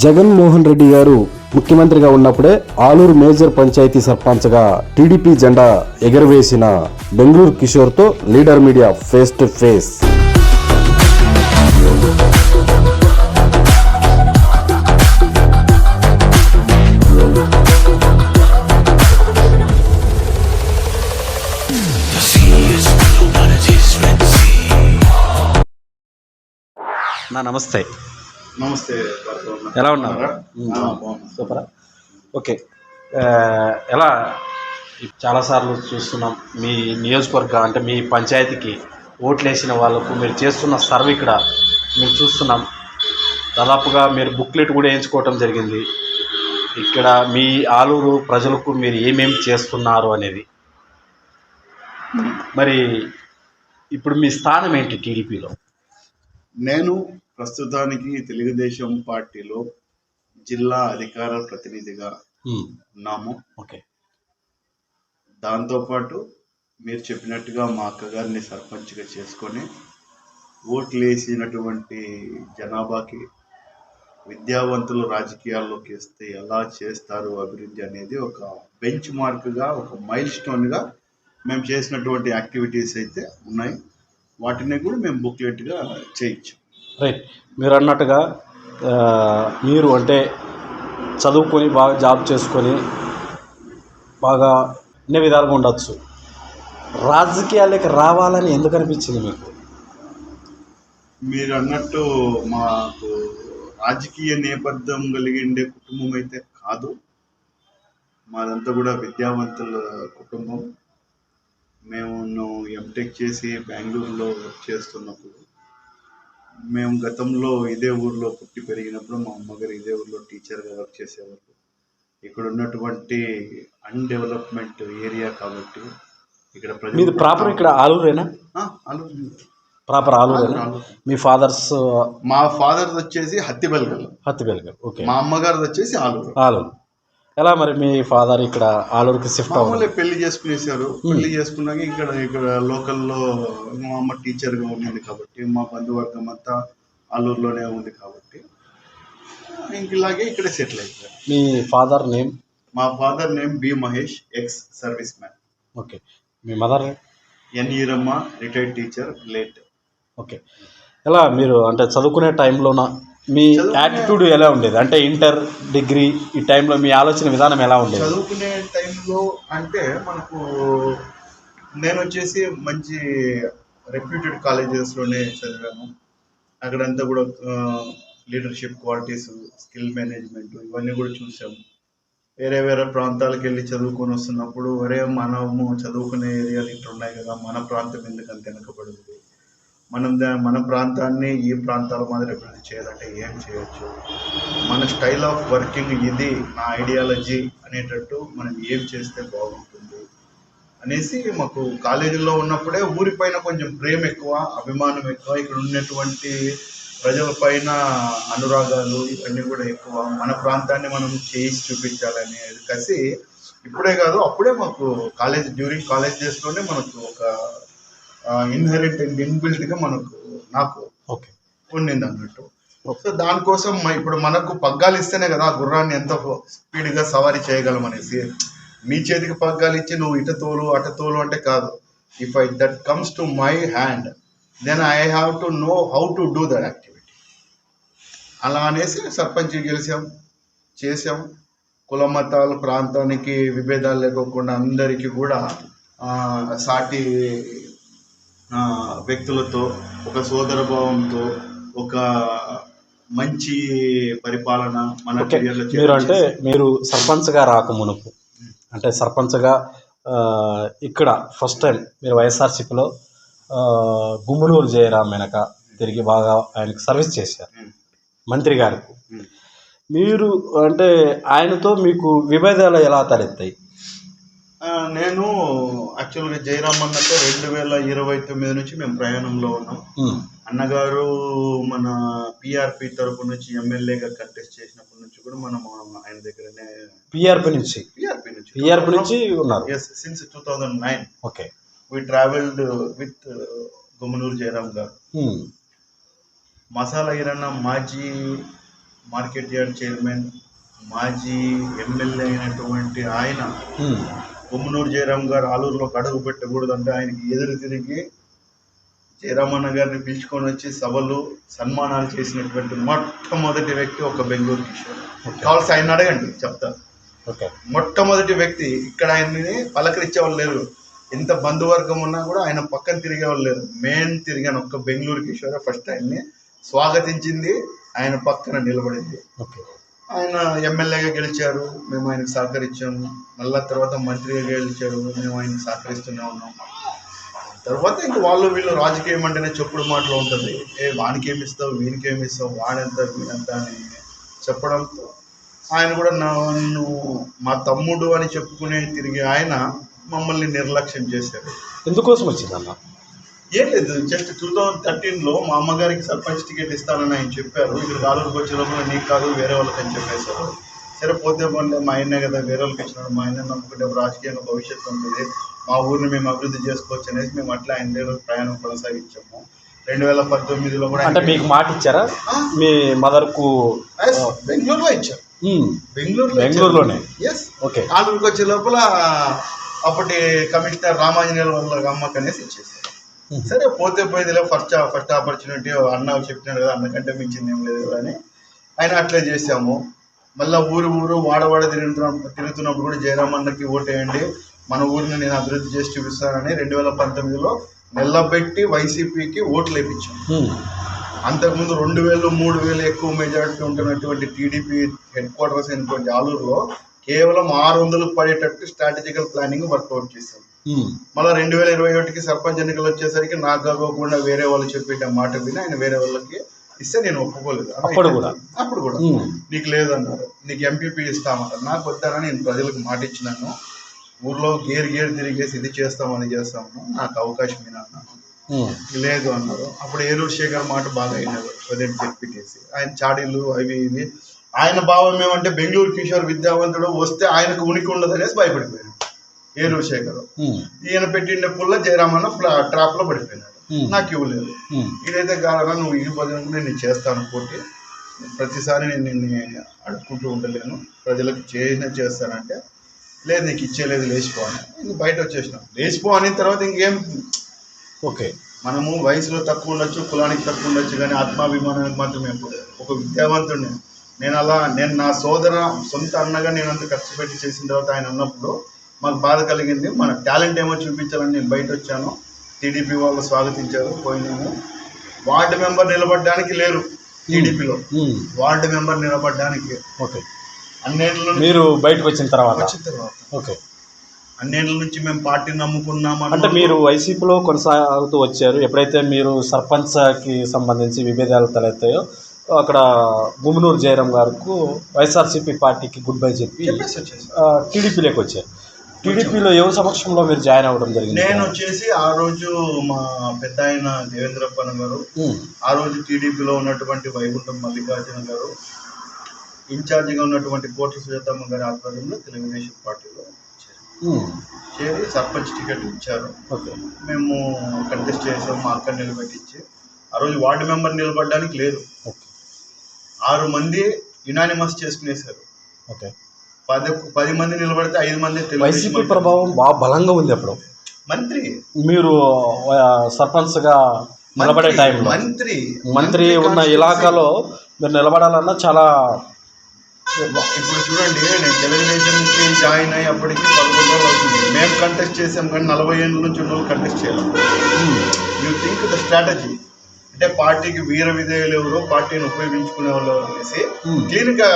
జగన్మోహన్ రెడ్డి గారు ముఖ్యమంత్రిగా ఉన్నప్పుడే ఆలూరు మేజర్ పంచాయతీ సర్పంచ్గా టీడీపీ జెండా ఎగరవేసిన బెంగళూరు కిషోర్తో leader media face to face. నమస్తే. నమస్తే. ఎలా ఉన్నారు? సూపరా. ఓకే. ఎలా చాలాసార్లు చూస్తున్నాం మీ నియోజకవర్గ అంటే మీ పంచాయతీకి ఓట్లు వేసిన వాళ్ళకు మీరు చేస్తున్న సర్వే ఇక్కడ మేము చూస్తున్నాం. దాదాపుగా మీరు బుక్లెట్ కూడా వేయించుకోవటం జరిగింది. ఇక్కడ మీ ఆలూరు ప్రజలకు మీరు ఏమేమి చేస్తున్నారు అనేది. మరి ఇప్పుడు మీ స్థానం ఏంటి టీడీపీలో? నేను ప్రస్తుతానికి తెలుగుదేశం పార్టీలో జిల్లా అధికార ప్రతినిధిగా ఉన్నాము. ఓకే. దాంతోపాటు మీరు చెప్పినట్టుగా మా అక్కగారిని సర్పంచ్గా చేసుకొని ఓట్లు వేసినటువంటి జనాభాకి విద్యావంతులు రాజకీయాల్లోకి వస్తే ఎలా చేస్తారు అభివృద్ధి అనేది ఒక బెంచ్ మార్క్గా, ఒక మైల్ స్టోన్గా మేము చేసినటువంటి యాక్టివిటీస్ అయితే ఉన్నాయి. వాటిని కూడా మేము బుక్లెట్గా చేయొచ్చు. రైట్. మీరు అన్నట్టుగా మీరు అంటే చదువుకొని బాగా జాబ్ చేసుకొని బాగా అన్ని విధాలుగా ఉండొచ్చు. రాజకీయాలకి రావాలని ఎందుకు అనిపించింది మీకు? మీరు అన్నట్టు మాకు రాజకీయ నేపథ్యం కలిగిండే కుటుంబం అయితే కాదు. మాదంతా కూడా విద్యావంతుల కుటుంబం. మేము ఎంటెక్ చేసి బెంగళూరులో వర్క్ చేస్తున్నప్పుడు, మేము గతంలో ఇదే ఊర్లో పుట్టి పెరిగినప్పుడు మా అమ్మగారు ఇదే ఊర్లో టీచర్గా వర్క్ చేసేవారు. ఇక్కడ ఉన్నటువంటి అన్డెవలప్మెంట్ ఏరియా కాబట్టి ఇక్కడ మీది ప్రాపర్ ఇక్కడ ఆలూరేనా? ఆలూరు. ప్రాపర్ ఆలూరేనా? మీ ఫాదర్స్? మా ఫాదర్ వచ్చేసి హత్తిబెల్గల్. ఓకే. మా అమ్మగారు వచ్చేసి ఆలూరు. ఎలా మరి మీ ఫాదర్ ఇక్కడ ఆలూరుకి షిఫ్ట్ అవ్వాలి? పెళ్లి చేసుకునేసారు. పెళ్లి చేసుకున్నాక ఇక్కడ లోకల్లో మా అమ్మ టీచర్గా ఉన్నది కాబట్టి, మా బంధువర్గం అంతా ఆలూరులోనే ఉంది కాబట్టి ఇలాగే ఇక్కడ సెటిల్ అయిపోయారు. మీ ఫాదర్ నేమ్? మా father name B Mahesh, ex service man. Okay. మీ mother? N Eeramma, retired teacher, late. Okay. ఎలా మీరు అంటే చదువుకునే టైంలోన మీ యాటిట్యూడ్ ఎలా ఉండేది? అంటే ఇంటర్, డిగ్రీ ఈ టైంలో మీ ఆలోచన విధానం ఎలా ఉండేది? చదువుకునే టైంలో అంటే మనకు నేను వచ్చేసి మంచి రెప్యూటెడ్ కాలేజెస్లోనే చదివాను. అక్కడంతా కూడా లీడర్షిప్ క్వాలిటీస్, స్కిల్ మేనేజ్మెంట్ ఇవన్నీ కూడా చూసాము. వేరే ప్రాంతాలకు వెళ్ళి చదువుకొని వస్తున్నప్పుడు మనము చదువుకునే ఏరియాలు ఇట్లా ఉన్నాయి కదా, మన ప్రాంతం ఎందుకు అంత వెనకబడింది, మన ప్రాంతాన్ని ఈ ప్రాంతాల మాదిరి అభివృద్ధి చేయాలంటే ఏం చేయొచ్చు, మన స్టైల్ ఆఫ్ వర్కింగ్ ఇది, నా ఐడియాలజీ అనేటట్టు మనం ఏం చేస్తే బాగుంటుంది అనేసి మాకు కాలేజీలో ఉన్నప్పుడే ఊరిపైన కొంచెం ప్రేమ ఎక్కువ, అభిమానం ఎక్కువ, ఇక్కడ ఉన్నటువంటి ప్రజల పైన అనురాగాలు ఇవన్నీ కూడా ఎక్కువ. మన ప్రాంతాన్ని మనం చేసి చూపించాలని కసి ఇప్పుడే కాదు అప్పుడే మాకు డ్యూరింగ్ కాలేజ్ డేస్లోనే మనకు ఒక ఇన్హెరిట్ అండ్ ఇన్బిల్ట్గా నాకు ఉండింది అన్నట్టు. సో దానికోసం ఇప్పుడు మనకు పగ్గాలు ఇస్తేనే కదా గుర్రాన్ని ఎంత స్పీడ్గా సవారీ చేయగలం అనేసి. మీ చేతికి పగ్గాలు ఇచ్చి నువ్వు ఇట తోలు అట తోలు అంటే కాదు. If that comes to my hand then I have to know how to do that activity. అలా అనేసి సర్పంచ్ చేసాం. కుల మతాలు ప్రాంతానికి విభేదాలు లేకోకుండా అందరికీ కూడా సాటి వ్యక్తులతో ఒక సోదర భావంతో ఒక మంచి పరిపాలన మన మీరు సర్పంచ్గా రాకమునుపు అంటే సర్పంచ్గా ఇక్కడ ఫస్ట్ టైం మీరు వైఎస్ఆర్సీపీలో గుమ్మనూరు జయరాం వెనక తిరిగి బాగా ఆయనకు సర్వీస్ చేశారు మంత్రి గారికి. మీరు అంటే ఆయనతో మీకు విభేదాలు ఎలా తలెత్తాయి? నేను యాక్చువల్గా జయరామ్ అన్నట్టు 2029 నుంచి మేము ప్రయాణంలో ఉన్నాం. అన్నగారు మన పిఆర్పి తరపు నుంచి ఎమ్మెల్యేగా కంటెస్ట్ చేసినప్పటి నుంచి కూడా మనం ఆయన దగ్గరనే పిఆర్పి నుంచి ఉన్నారు. Since 2009. Okay. We travelled with Gummanuru Jayaram garu. Masala Eeranna మాజీ మార్కెట్ యార్డ్ చైర్మన్, మాజీ ఎమ్మెల్యే అయినటువంటి ఆయన కొమ్మనూరు జయరాం గారు ఆలూరులో అడుగు పెట్టకూడదంటే ఆయనకి ఎదురు తిరిగి జయరామన్న గారిని పిలుచుకొని వచ్చి సభలు సన్మానాలు చేసినటువంటి మొట్టమొదటి వ్యక్తి ఒక బెంగళూరు కిషోర్. కావాల్సి ఆయన అడగండి, చెప్తారు. మొట్టమొదటి వ్యక్తి ఇక్కడ ఆయన్ని పలకరించేవాళ్ళు లేరు. ఎంత బంధువర్గం ఉన్నా కూడా ఆయన పక్కన తిరిగేవాళ్ళు లేరు. మెయిన్ తిరిగాను ఒక్క బెంగళూరు కిషోర్ ఫస్ట్ ఆయన్ని స్వాగతించింది, ఆయన పక్కన నిలబడింది. ఆయన ఎమ్మెల్యేగా గెలిచారు, మేము ఆయనకు సహకరించాము. మళ్ళా తర్వాత మంత్రిగా గెలిచారు, మేము ఆయనకు సహకరిస్తూనే ఉన్నాం. తర్వాత ఇంక వాళ్ళు వీళ్ళు రాజకీయం అంటేనే చెప్పుడు మాటలు ఉంటుంది. వానికి ఏమిస్తావు, వీనికి ఏమిస్తావు, వాడెంత వీడంత అని చెప్పడంతో ఆయన కూడా నన్ను మా తమ్ముడు అని చెప్పుకునే తిరిగి ఆయన మమ్మల్ని నిర్లక్ష్యం చేశారు. ఎందుకోసం వచ్చిందన్న? ఏం లేదు, జస్ట్ 2013లో మా అమ్మగారికి సర్పంచ్ టికెట్ ఇస్తానని ఆయన చెప్పారు. ఇక్కడ ఆలూరుకి వచ్చే లోపల నీకు కాదు వేరే వాళ్ళకి అని చెప్పేశారు. సరే పోతే పోతే మా ఆయనే కదా వేరే వాళ్ళకి ఇచ్చినాడు, మా ఆయన నమ్ముకుంటే రాజకీయంగా భవిష్యత్తు ఉంటుంది, మా ఊరిని మేము అభివృద్ధి చేసుకోవచ్చు అనేసి మేము అట్లా ఆయన దగ్గర ప్రయాణం కొనసాగించాము. 2019లో కూడా. అంటే మీకు మాట ఇచ్చారా మీ మదర్కు? బెంగళూరులో ఇచ్చారు. బెంగళూరులోనే. ఎస్. ఓకే. ఆలూరుకి వచ్చే లోపల అప్పటి కమిషనర్ రామాంజనేయుల వాళ్ళ అమ్మకి అనేసి ఇచ్చేసారు. సరే పోతే పోయేదిలే, ఫస్ట్ ఆపర్చునిటీ అన్న చెప్పినాడు కదా, అన్నకంటే మించింది ఏం లేదు కదా అని ఆయన అట్లే చేసాము. మళ్ళీ ఊరు వాడవాడ తిరుగుతున్నప్పుడు కూడా జయరామన్నకి ఓటేయండి, మన ఊరిని నేను అభివృద్ధి చేసి చూపిస్తానని 2019లో నిలబెట్టి వైసీపీకి ఓట్లు వేయించాం. అంతకుముందు 2000, 3000 ఎక్కువ మెజారిటీ ఉంటున్నటువంటి టీడీపీ హెడ్ క్వార్టర్స్ అయినటువంటి ఆలూరులో కేవలం 600 పడేటట్టు స్ట్రాటజికల్ ప్లానింగ్ వర్కౌట్ చేశాం. మళ్ళీ 2021కి సర్పంచ్ ఎన్నికలు వచ్చేసరికి నాకు కాకుండా వేరే వాళ్ళు చెప్పే మాట విని ఆయన వేరే వాళ్ళకి ఇస్తే నేను ఒప్పుకోలేదు. అప్పుడు కూడా నీకు లేదన్నారు, నీకు ఎంపీపీ ఇస్తామన్నారు. నాకు వద్దానని నేను ప్రజలకు మాట ఇచ్చినాను. ఊర్లో గేర్ తిరిగేసి ఇది చేస్తాము, నాకు అవకాశం అన్నాను. లేదు అన్నారు. అప్పుడు ఏలూరు శేఖర్ మాట బాగా అయినారు, ప్రజెంట్ చెప్పికేసి ఆయన చాడీలు అవి ఇవి. ఆయన భావం ఏమంటే బెంగళూరు కిషోర్ విద్యావంతుడు వస్తే ఆయనకు ఉనికి ఉండదు అనేసి భయపడిపోయాడు ఏలూరు శేఖర్. ఈయన పెట్టిండే పుల్ల జయరామన్న ట్రాప్ లో పడిపోయినాడు, నాకు ఇవ్వలేదు. ఇదైతే కారణం, నువ్వు ఈ బదులు నేను చేస్తాను పోటీ, ప్రతిసారి నేను నిన్ను అడుక్కుంటూ ఉండలేను, ప్రజలకు చేస్తానంటే లేదు నీకు ఇచ్చేలేదు, లేచిపోవాలి. ఇంక బయట వచ్చేసినాం. లేచిపో అనిన తర్వాత ఇంకేం. ఓకే, మనము వయసులో తక్కువ ఉండొచ్చు, కులానికి తక్కువ ఉండొచ్చు, కానీ ఆత్మాభిమానానికి మాత్రమే ఒక విద్యావంతుడిని. నేను నా సొంత అన్నగా నేను అంత ఖర్చు పెట్టి చేసిన తర్వాత ఆయన అన్నప్పుడు మాకు బాధ కలిగింది. మన టాలెంట్ ఏమో చూపించాలని నేను బయట వచ్చాను. టీడీపీ వాళ్ళు స్వాగతించారు. పోయినాము. వార్డు మెంబర్ నిలబడడానికి లేరు టీడీపీలో, వార్డు మెంబర్ నిలబడడానికి. ఓకే, అన్నేళ్ళ మీరు బయటకు వచ్చిన తర్వాత ఓకే, అన్నేళ్ళ నుంచి మేము పార్టీని నమ్ముకున్నాం. అంటే మీరు వైసీపీలో కొనసాగుతూ వచ్చారు. ఎప్పుడైతే మీరు సర్పంచ్కి సంబంధించి విభేదాలు తలెత్తాయో అక్కడ గుమ్మనూరు జయరాం గారికి వైఎస్ఆర్సీపీ పార్టీకి గుడ్ బై చెప్పి టీడీపీలోకి వచ్చారు. టీడీపీలో ఎవరి సమక్షంలో మీరు జాయిన్ అవ్వడం జరిగింది? నేను వచ్చేసి ఆ రోజు మా పెద్ద ఆయన దేవేంద్రప్పన్న గారు, ఆ రోజు టీడీపీలో ఉన్నటువంటి వైకుంఠం మల్లికార్జున గారు, ఇన్ఛార్జిగా ఉన్నటువంటి కోట్ల సుజాతమ్మ గారి ఆధ్వర్యంలో తెలుగుదేశం పార్టీలో చేరి సర్పంచ్ టికెట్ ఇచ్చారు. మేము కంటెస్ట్ చేసాము. మా అక్క నిలబెట్టించి ఆ రోజు వార్డు మెంబర్ నిలబడడానికి లేదు, 6 మంది యునానిమస్ చేసుకునేసారు. 10 మంది నిలబడితే 5 మంది. వైసీపీ ప్రభావం బాగా బలంగా ఉంది. అప్పుడు మంత్రి మీరు సర్పంచ్గా నిలబడే టైంలో మంత్రి ఉన్న ఇలాకాలో మీరు నిలబడాలన్నా చాలా. ఇప్పుడు చూడండి, నేను తెలుగుదేశంకి జాయిన్ అయ్యి అప్పటికి 11 రోజులు అవుతుంది. మేము కంటెస్ట్ చేసాం, కానీ 40 ఏళ్ళ నుంచి ఉన్న వాళ్ళు కంటెస్ట్ చేయాలి. యూ థింక్ ద స్ట్రాటజీ అంటే పార్టీకి వీర విధేయులు ఎవరు, పార్టీని ఉపయోగించుకునే వాళ్ళు ఎవరు అనేసి క్లీన్గా.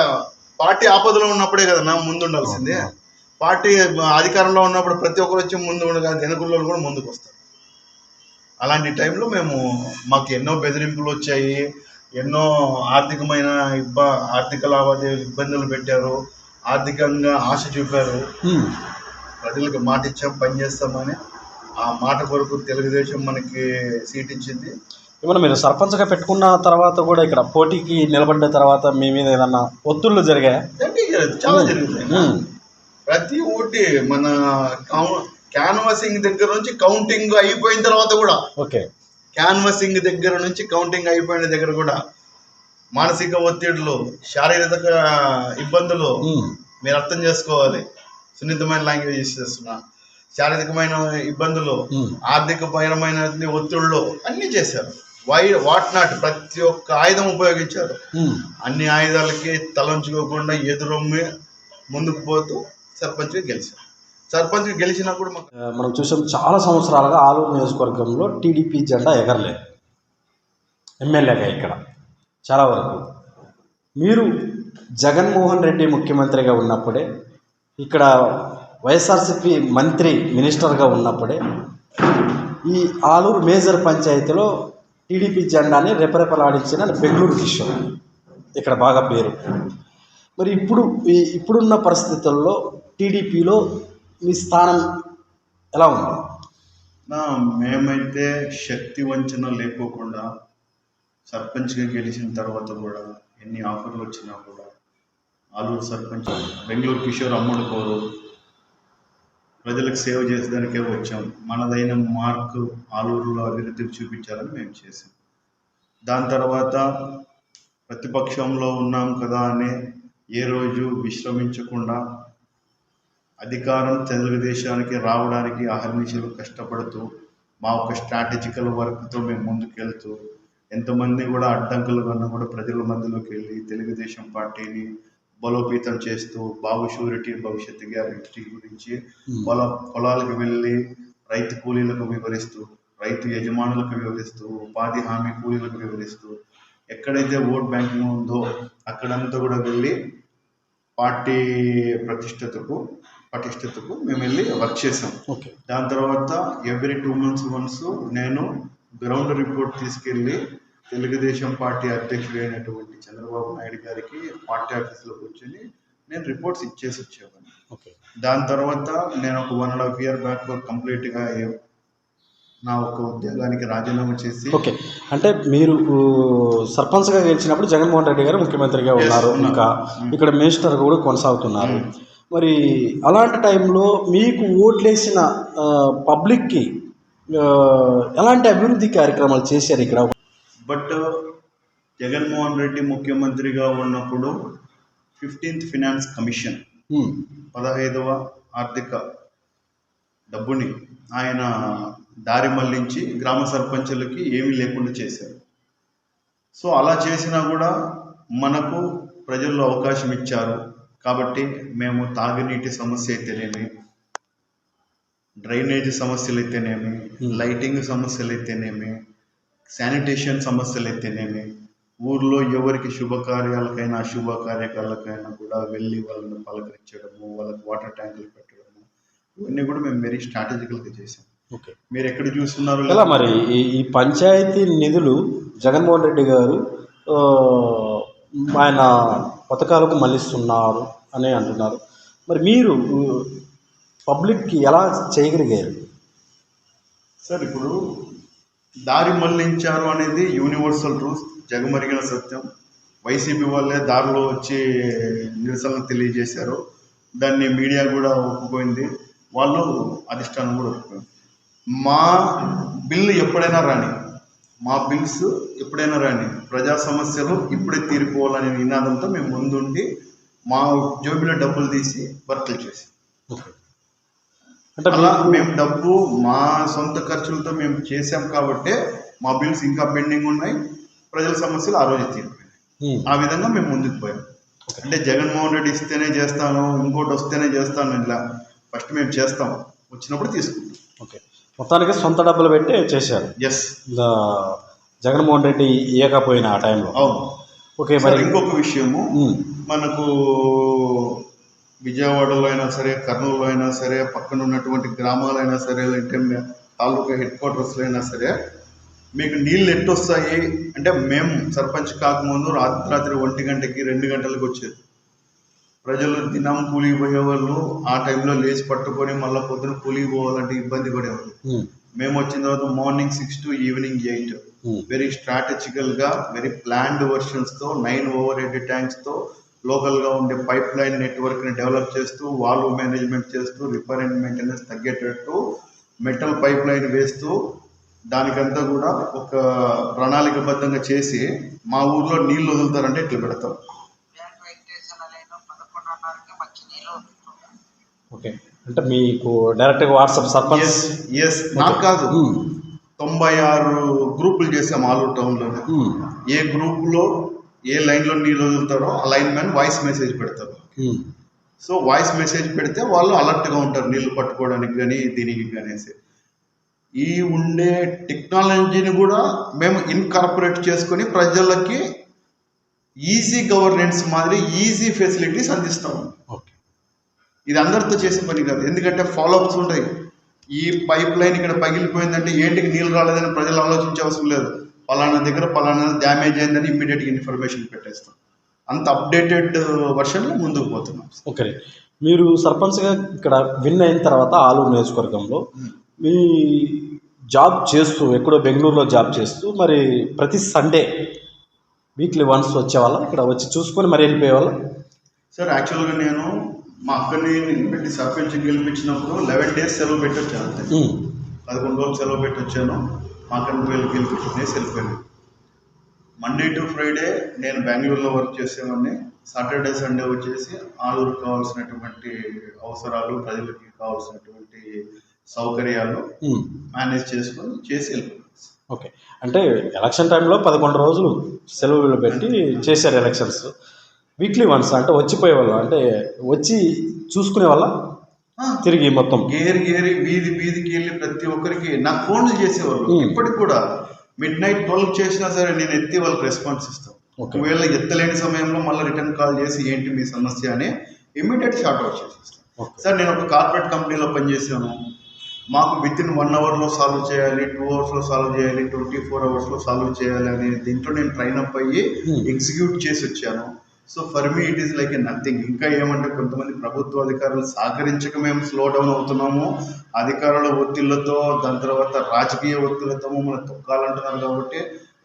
పార్టీ ఆపదలో ఉన్నప్పుడే కదా మేము ముందు ఉండాల్సిందే. పార్టీ అధికారంలో ఉన్నప్పుడు ప్రతి ఒక్కరు వచ్చి ముందు ఉండగా వెనుకల్లో కూడా ముందుకు వస్తారు. అలాంటి టైంలో మాకు ఎన్నో బెదిరింపులు వచ్చాయి, ఎన్నో ఆర్థిక లావాదేవీలు ఇబ్బందులు పెట్టారు, ఆర్థికంగా ఆశ చూపారు. ప్రజలకు మాట ఇచ్చాం, పని చేస్తామని. ఆ మాట కొరకు తెలుగుదేశం మనకి సీట్ ఇచ్చింది. ఏమన్నా మీరు సర్పంచ్గా పెట్టుకున్న తర్వాత కూడా ఇక్కడ పోటీకి నిలబడ్డ తర్వాత మీ మీద ఏదన్నా ఒత్తిళ్ళు జరిగాయా? చాలా జరుగుతాయి. ప్రతి ఓటి మన క్యాన్వాసింగ్ దగ్గర నుంచి కౌంటింగ్ అయిపోయిన తర్వాత కూడా, ఓకే, క్యాన్వాసింగ్ దగ్గర నుంచి కౌంటింగ్ అయిపోయిన దగ్గర కూడా మానసిక ఒత్తిడులు, శారీరక ఇబ్బందులు మీరు అర్థం చేసుకోవాలి. సున్నితమైన లాంగ్వేజ్ యూజ్ చేస్తున్నా. శారీరకమైన ఇబ్బందులు, ఆర్థికపరమైన ఒత్తిళ్ళు అన్నీ చేశారు. వాట్ నాట్ ప్రతి ఒక్క ఆయుధం ఉపయోగించారు. అన్ని ఆయుధాలకి తలంచుకోకుండా ఎదురొమ్మి ముందుకు పోతూ సర్పంచ్గా గెలిచారు. సర్పంచ్గా గెలిచినప్పుడు మనం చూసాం చాలా సంవత్సరాలుగా ఆలూరు నియోజకవర్గంలో టీడీపీ జెండా ఎగరలేదు ఎమ్మెల్యేగా. ఇక్కడ చాలా వరకు మీరు జగన్మోహన్ రెడ్డి ముఖ్యమంత్రిగా ఉన్నప్పుడే, ఇక్కడ వైఎస్ఆర్సీపీ మంత్రి మినిస్టర్గా ఉన్నప్పుడే ఈ ఆలూరు మేజర్ పంచాయతీలో టీడీపీ జెండాని రెపరెపలాడించిన బెంగళూరు కిషోర్ ఇక్కడ బాగా పేరు. మరి ఇప్పుడున్న పరిస్థితుల్లో టీడీపీలో మీ స్థానం ఎలా ఉంది? మేమైతే శక్తి వంచన లేకోకుండా సర్పంచ్గా గెలిచిన తర్వాత కూడా ఎన్ని ఆఫర్లు వచ్చినా కూడా ఆలూరు సర్పంచ్ బెంగళూరు కిషోర్ అమ్ముడు కోరు, ప్రజలకు సేవ చేసేదానికే వచ్చాం. మనదైన మార్కు ఆలూరులో అభివృద్ధికి చూపించాలని మేము చేసాం. దాని తర్వాత ప్రతిపక్షంలో ఉన్నాం కదా అని ఏ రోజు విశ్రమించకుండా అధికారం తెలుగుదేశానికి రావడానికి అహర్నిశలు కష్టపడుతూ మా ఒక స్ట్రాటజికల్ వర్క్తో మేము ముందుకెళ్తూ ఎంతమంది కూడా అడ్డంకులు కన్నా కూడా ప్రజల మధ్యలోకి వెళ్ళి తెలుగుదేశం పార్టీని బలోపేతం చేస్తూ బాబు షూరిటీ భవిష్యత్తు గ్యారెంటీ గురించి పొలాలకు వెళ్ళి రైతు కూలీలకు వివరిస్తూ, రైతు యజమానులకు వివరిస్తూ, ఉపాధి హామీ కూలీలకు వివరిస్తూ, ఎక్కడైతే ఓట్ బ్యాంకింగ్ ఉందో అక్కడంతా కూడా వెళ్ళి పార్టీ పటిష్టతకు మేము వెళ్ళి వర్క్ చేసాం. దాని తర్వాత ఎవ్రీ 2 months వన్స్ నేను గ్రౌండ్ రిపోర్ట్ తీసుకెళ్ళి తెలుగుదేశం పార్టీ అధ్యక్షుడైనటువంటి చంద్రబాబు నాయుడు గారికి పార్టీ ఆఫీస్లో కూర్చొని నేను రిపోర్ట్స్ ఇచ్చేసి వచ్చేవాడిని. దాని తర్వాత నేను ఒక 1.5 year బ్యాక్ కంప్లీట్గా నా ఒక ఉద్యోగానికి రాజీనామా చేసి అంటే మీరు సర్పంచ్గా గెలిచినప్పుడు జగన్మోహన్ రెడ్డి గారు ముఖ్యమంత్రిగా ఉన్నారు, ఇంకా ఇక్కడ మినిస్టర్ కూడా కొనసాగుతున్నారు. మరి అలాంటి టైంలో మీకు ఓట్లేసిన పబ్లిక్కి ఎలాంటి అభివృద్ధి కార్యక్రమాలు చేశారు ఇక్కడ? బట్ జగన్మోహన్ రెడ్డి ముఖ్యమంత్రిగా ఉన్నప్పుడు 15th ఫినాన్స్ కమిషన్ 15వ ఆర్థిక డబ్బుని ఆయన దారి మళ్లించి గ్రామ సర్పంచులకి ఏమీ లేకుండా చేశారు. సో అలా చేసినా కూడా మనకు ప్రజల్లో అవకాశం ఇచ్చారు కాబట్టి మేము తాగునీటి సమస్య అయితేనేమి, డ్రైనేజ్ సమస్యలు అయితేనేమి, లైటింగ్ సమస్యలు అయితేనేమి, శానిటేషన్ సమస్యలు అయితేనేమి, ఊర్లో ఎవరికి శుభకార్యాలకైనా అశుభ కార్యక్రమాలకైనా కూడా వెళ్ళి వాళ్ళని పలకరించడము, వాళ్ళకి వాటర్ ట్యాంకులు పెట్టడము, ఇవన్నీ కూడా మేము వెరీ స్ట్రాటజికల్గా చేసాం. మీరు ఎక్కడ చూస్తున్నారు? ఎలా మరి ఈ పంచాయతీ నిధులు జగన్మోహన్ రెడ్డి గారు ఆయన పథకాలకు మళ్ళిస్తున్నారు అని అంటున్నారు. మరి మీరు పబ్లిక్కి ఎలా చేయగలిగారు? సార్, ఇప్పుడు దారి మళ్లించారు అనేది యూనివర్సల్ ట్రూత్, జగమరిగిన సత్యం. వైసీపీ వాళ్ళే దారిలో వచ్చి నిరసనలు తెలియజేశారు. దాన్ని మీడియా కూడా ఒప్పుకోయింది, వాళ్ళు అధిష్టానం కూడా ఒప్పుకోయింది. మా బిల్లు ఎప్పుడైనా రాని, మా బిల్స్ ఎప్పుడైనా రాని, ప్రజా సమస్యలు ఇప్పుడే తీరిపోవాలనే నినాదంతో మేము ముందుండి మా జోబిలో డబ్బులు తీసి వర్కులు చేసాం. అంటే అలా మేము డబ్బు మా సొంత ఖర్చులతో మేము చేసాం కాబట్టి మా బిల్స్ ఇంకా పెండింగ్ ఉన్నాయి, ప్రజల సమస్యలు ఆ రోజు తీరిపోయినాయి. ఆ విధంగా మేము ముందుకు పోయాం. అంటే జగన్మోహన్ రెడ్డి ఇస్తేనే చేస్తాను, ఇంకోటి వస్తేనే చేస్తాను, ఇలా ఫస్ట్ మేము చేస్తాం, వచ్చినప్పుడు తీసుకుంటాం. మొత్తానికి సొంత డబ్బులు పెట్టి చేశారు. ఎస్, జగన్మోహన్ రెడ్డి ఇవ్వకపోయిన ఆ టైంలో. ఓకే. మరి ఇంకొక విషయము, మనకు విజయవాడలో అయినా సరే, కర్నూలులో అయినా సరే, పక్కన ఉన్నటువంటి గ్రామాలైనా సరే, లేదంటే తాలూకా హెడ్ క్వార్టర్స్లో అయినా సరే, మీకు నీళ్ళు ఎట్టొస్తాయి అంటే మేము సర్పంచ్ కాకముందు రాత్రి 1 గంటకి 2 గంటలకు వచ్చేది. ప్రజలు దినం కూలికి పోయేవాళ్ళు, ఆ టైంలో లేచి పట్టుకొని మళ్ళీ పొద్దున కూలికి పోవాలంటే ఇబ్బంది పడేవాళ్ళు. మేము వచ్చిన తర్వాత మార్నింగ్ 6 to ఈవినింగ్ 8 వెరీ స్ట్రాటజికల్గా, వెరీ ప్లాన్డ్ వర్షన్స్తో, 9 overhead ట్యాంక్స్తో, లోకల్గా ఉండే పైప్ లైన్ నెట్వర్క్ని డెవలప్ చేస్తూ, వాల్వ్ మేనేజ్మెంట్ చేస్తూ, రిపేర్ అండ్ మెయింటెనెన్స్ తగ్గేటట్టు మెటల్ పైప్ లైన్ వేస్తూ దానికంతా కూడా ఒక ప్రణాళికబద్ధంగా చేసి మా ఊర్లో నీళ్లు వదులుతారంటే ఇట్లా పెడతాం. ఓకే, అంటే మీకు డైరెక్ట్గా వాట్సాప్ సర్పంచ్? ఎస్ నాకు కాదు, 96 గ్రూపులు చేసాం ఆలూరు టౌన్లోనే. ఏ గ్రూప్లో ఏ లైన్లో నీళ్ళు వదులుతారో ఆ లైన్ మ్యాన్ వాయిస్ మెసేజ్ పెడతారు. సో వాయిస్ మెసేజ్ పెడితే వాళ్ళు అలర్ట్గా ఉంటారు నీళ్లు పట్టుకోవడానికి కానీ దీనికి కానేసి. ఈ ఉండే టెక్నాలజీని కూడా మేము ఇన్కార్పొరేట్ చేసుకొని ప్రజలకి ఈజీ గవర్నెన్స్ మాదిరి ఈజీ ఫెసిలిటీస్ అందిస్తాము. ఇది అందరితో చేసే పని కాదు, ఎందుకంటే ఫాలోఅప్స్ ఉంటాయి. ఈ పైప్ లైన్ ఇక్కడ పగిలిపోయిందంటే ఏంటికి నీళ్ళు రాలేదని ప్రజలు ఆలోచించే అవసరం లేదు. పలానా దగ్గర పలానా డ్యామేజ్ అయిందని ఇమ్మీడియట్గా ఇన్ఫర్మేషన్ పెట్టేస్తాం. అంత అప్డేటెడ్ వర్షన్లో ముందుకు పోతున్నాం. ఓకే, మీరు సర్పంచ్గా ఇక్కడ విన్ అయిన తర్వాత ఆలూరు నియోజకవర్గంలో మీ జాబ్ చేస్తూ ఎక్కడో బెంగళూరులో జాబ్ చేస్తూ మరి ప్రతి సండే వీక్లీ వన్స్ వచ్చేవాళ్ళ, ఇక్కడ వచ్చి చూసుకొని మరి వెళ్ళిపోయేవాళ్ళ? సార్ యాక్చువల్గా నేను మా అక్కడిని నిలబెట్టి సర్పంచ్ గెలిపించినప్పుడు 11 days సెలవు పెట్టి వచ్చాను. అంతే, 11 రోజులు సెలవు పెట్టి వచ్చాను. మా అక్కడిని గెలిపించేసి వెళ్ళిపోయాను. మండే టు ఫ్రైడే నేను బెంగళూరులో వర్క్ చేసేవాడిని. సాటర్డే సండే వచ్చేసి ఆలూరుకు కావాల్సినటువంటి అవసరాలు, ప్రజలకి కావాల్సినటువంటి సౌకర్యాలు మేనేజ్ చేసుకొని చేసి వెళ్ళిపోయాను. ఓకే, అంటే ఎలక్షన్ టైంలో 11 రోజులు సెలవులు పెట్టి చేశారు ఎలక్షన్స్. వీక్లీ వన్స్ అంటే వచ్చిపోయేవాళ్ళు, అంటే వచ్చి చూసుకునే వాళ్ళ తిరిగి మొత్తం గేరి వీధికి వెళ్ళి ప్రతి ఒక్కరికి నాకు ఫోన్లు చేసేవాళ్ళు. ఇప్పటికి కూడా midnight 12 చేసినా సరే నేను ఎత్తి వాళ్ళకి రెస్పాన్స్ ఇస్తాను. ఒకవేళ ఎత్తలేని సమయంలో మళ్ళీ రిటర్న్ కాల్ చేసి ఏంటి మీ సమస్య అని ఇమ్మీడియట్ షార్ట్ అవుట్ చేసేస్తాను. సార్ నేను ఒక కార్పొరేట్ కంపెనీలో పనిచేసాను. మాకు వితిన్ 1 hourలో సాల్వ్ చేయాలి, 2 hours సాల్వ్ చేయాలి, 24 hours సాల్వ్ చేయాలి అని దీంట్లో నేను ట్రైన్ అప్ అయ్యి ఎగ్జిక్యూట్ చేసి వచ్చాను. So for me it is like a nothing. ఇంకా ఏమంటే కొంతమంది ప్రభుత్వ అధికారులు సహకరించక మేము స్లో డౌన్ అవుతున్నాము, అధికారుల ఒత్తిళ్లతో దాని తర్వాత రాజకీయ ఒత్తిళ్లతో మనం తొక్కాలంటున్నారు కాబట్టి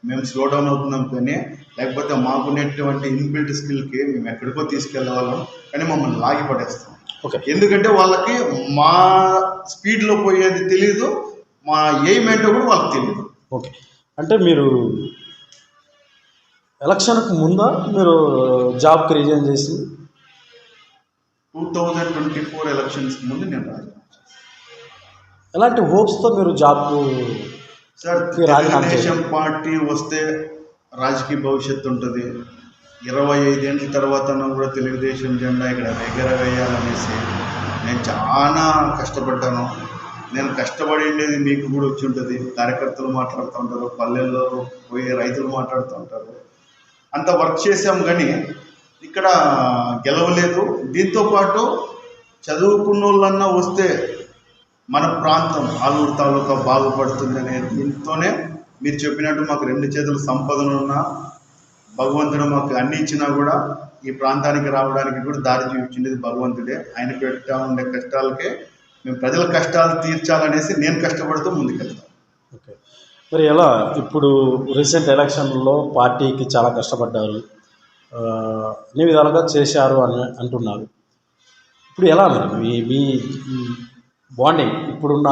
మేము స్లో డౌన్ అవుతున్నాం. కానీ లేకపోతే మాకున్నటువంటి ఇన్బిల్ట్ స్కిల్కి మేము ఎక్కడికో తీసుకెళ్ళేవాళ్ళం, కానీ మమ్మల్ని లాగి పడేస్తాం. ఎందుకంటే వాళ్ళకి మా స్పీడ్లో పోయేది తెలీదు, మా ఎయిమ్ ఏంటో కూడా వాళ్ళకి తెలియదు. ఓకే, అంటే మీరు ఎలక్షన్కు ముందా మీరు జాబ్కి రిజైన్ చేసింది? 2024 ఎలక్షన్స్ ముందు నేను రాజీనామా చేశాను. ఎలాంటి హోప్స్తో మీరు జాబ్కు? సార్ తెలుగుదేశం పార్టీ వస్తే రాజకీయ భవిష్యత్తు ఉంటుంది, 25 ఏళ్ళ తర్వాత కూడా తెలుగుదేశం జెండా ఇక్కడ ఎగరవేయాలనేసి నేను చాలా కష్టపడ్డాను. నేను కష్టపడేది మీకు కూడా వచ్చి ఉంటుంది. కార్యకర్తలు మాట్లాడుతూ ఉంటారు, పల్లెల్లో పోయే రైతులు మాట్లాడుతూ ఉంటారు. అంత వర్క్ చేసాం కానీ ఇక్కడ గెలవలేదు. దీంతోపాటు చదువుకున్న వాళ్ళన్నా వస్తే మన ప్రాంతం ఆలూరు తాలూకా బాగుపడుతుంది అనే దీంతోనే మీరు చెప్పినట్టు మాకు 2 చేతుల సంపదను ఉన్నా, భగవంతుడు మాకు అన్ని ఇచ్చినా కూడా ఈ ప్రాంతానికి రావడానికి కూడా దారి చూపించింది భగవంతుడే. ఆయన పెట్టా ఉండే కష్టాలకే మేము ప్రజల కష్టాలు తీర్చాలనేసి నేను కష్టపడుతూ ముందుకెళ్తాను. ఓకే, మరి ఎలా ఇప్పుడు రీసెంట్ ఎలక్షన్లో పార్టీకి చాలా కష్టపడ్డారు, అన్ని విధాలుగా చేశారు అని అంటున్నారు. ఇప్పుడు ఎలా మరి మీ బాండింగ్ ఇప్పుడున్న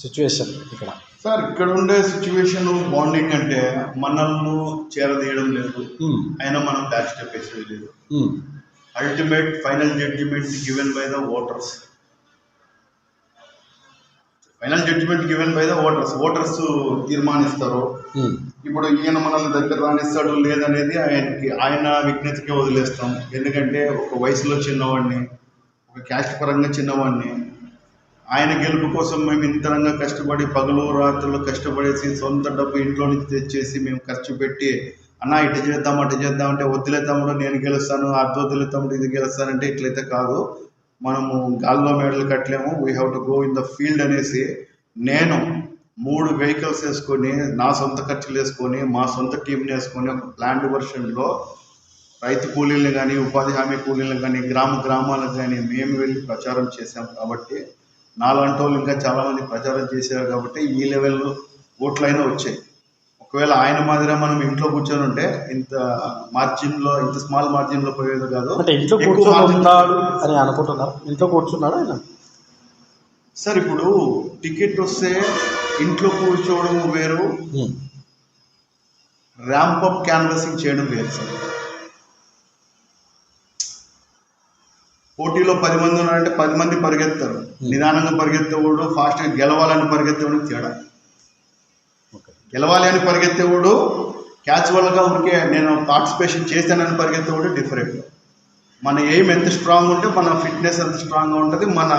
సిచ్యువేషన్ ఇక్కడ? సార్ ఇక్కడ ఉండే సిచ్యువేషన్ బాండింగ్ అంటే మనల్ని చేరదీయడం లేదు, అయినా మనం బ్యాక్ స్టెప్ వేసేది లేదు. Ultimate final judgement given by the voters. Final judgement given by the voters తీర్మానిస్తారు. ఇప్పుడు ఈయన మనల్ని దగ్గర రానిస్తాడు లేదనేది ఆయన విజ్ఞతకే వదిలేస్తాం. ఎందుకంటే ఒక వయసులో చిన్నవాడిని, ఒక క్యాస్ట్ పరంగా చిన్నవాడిని, ఆయన గెలుపు కోసం మేము ఇంతరంగా కష్టపడి పగలు రాత్రులు కష్టపడేసి సొంత డబ్బు ఇంట్లో నుంచి తెచ్చేసి మేము ఖర్చు పెట్టి అన్న ఇటు చేద్దాం అటు చేద్దాం అంటే వద్దులే తమ్ముడు నేను గెలుస్తాను, వద్దులే తమ్ముడు ఇది గెలుస్తానంటే ఇట్లయితే కాదు. మనము గాల్లో మెడలు కట్టలేము, we have to go in the field అనేసి నేను 3 vehicles వేసుకొని నా సొంత ఖర్చులు వేసుకొని మా సొంత టీంని వేసుకొని ఒక ప్లాండ్ వర్షన్లో రైతు కూలీలను కానీ ఉపాధి హామీ కూలీలను కానీ గ్రామాలకు కానీ మేము వెళ్ళి ప్రచారం చేశాం. కాబట్టి నాలాంటి వాళ్ళు ఇంకా చాలామంది ప్రచారం చేశారు కాబట్టి ఈ లెవెల్లో ఓట్లైనా వచ్చాయి. ఒకవేళ ఆయన మాదిరిగా మనం ఇంట్లో కూర్చొని ఉంటే ఇంత మార్జిన్లో, ఇంత స్మాల్ మార్జిన్లో పోయేది కాదు. అంటే ఇంట్లో కూర్చున్నాడు అని అనుకుంటున్నారు. ఇంట్లో కూర్చున్నాడు ఆయన. సార్ ఇప్పుడు టికెట్ వస్తే ఇంట్లో కూర్చోవడం వేరు, ర్యాంప్ అప్ క్యాన్వసింగ్ చేయడం వేరు సార్. పోటీలో 10 మంది ఉన్నారంటే 10 మంది పరిగెత్తారు. నిదానంగా పరిగెత్తేవాడు, ఫాస్ట్గా గెలవాలని పరిగెత్తేవాడు తేడా. గెలవాలి అని పరిగెత్తేవాడు, క్యాజువల్గా ఊరికే నేను పార్టిసిపేషన్ చేశానని పరిగెత్తేవాడు డిఫరెంట్. మన ఎయిమ్ ఎంత స్ట్రాంగ్ ఉంటే మన ఫిట్నెస్ ఎంత స్ట్రాంగ్గా ఉంటుంది, మన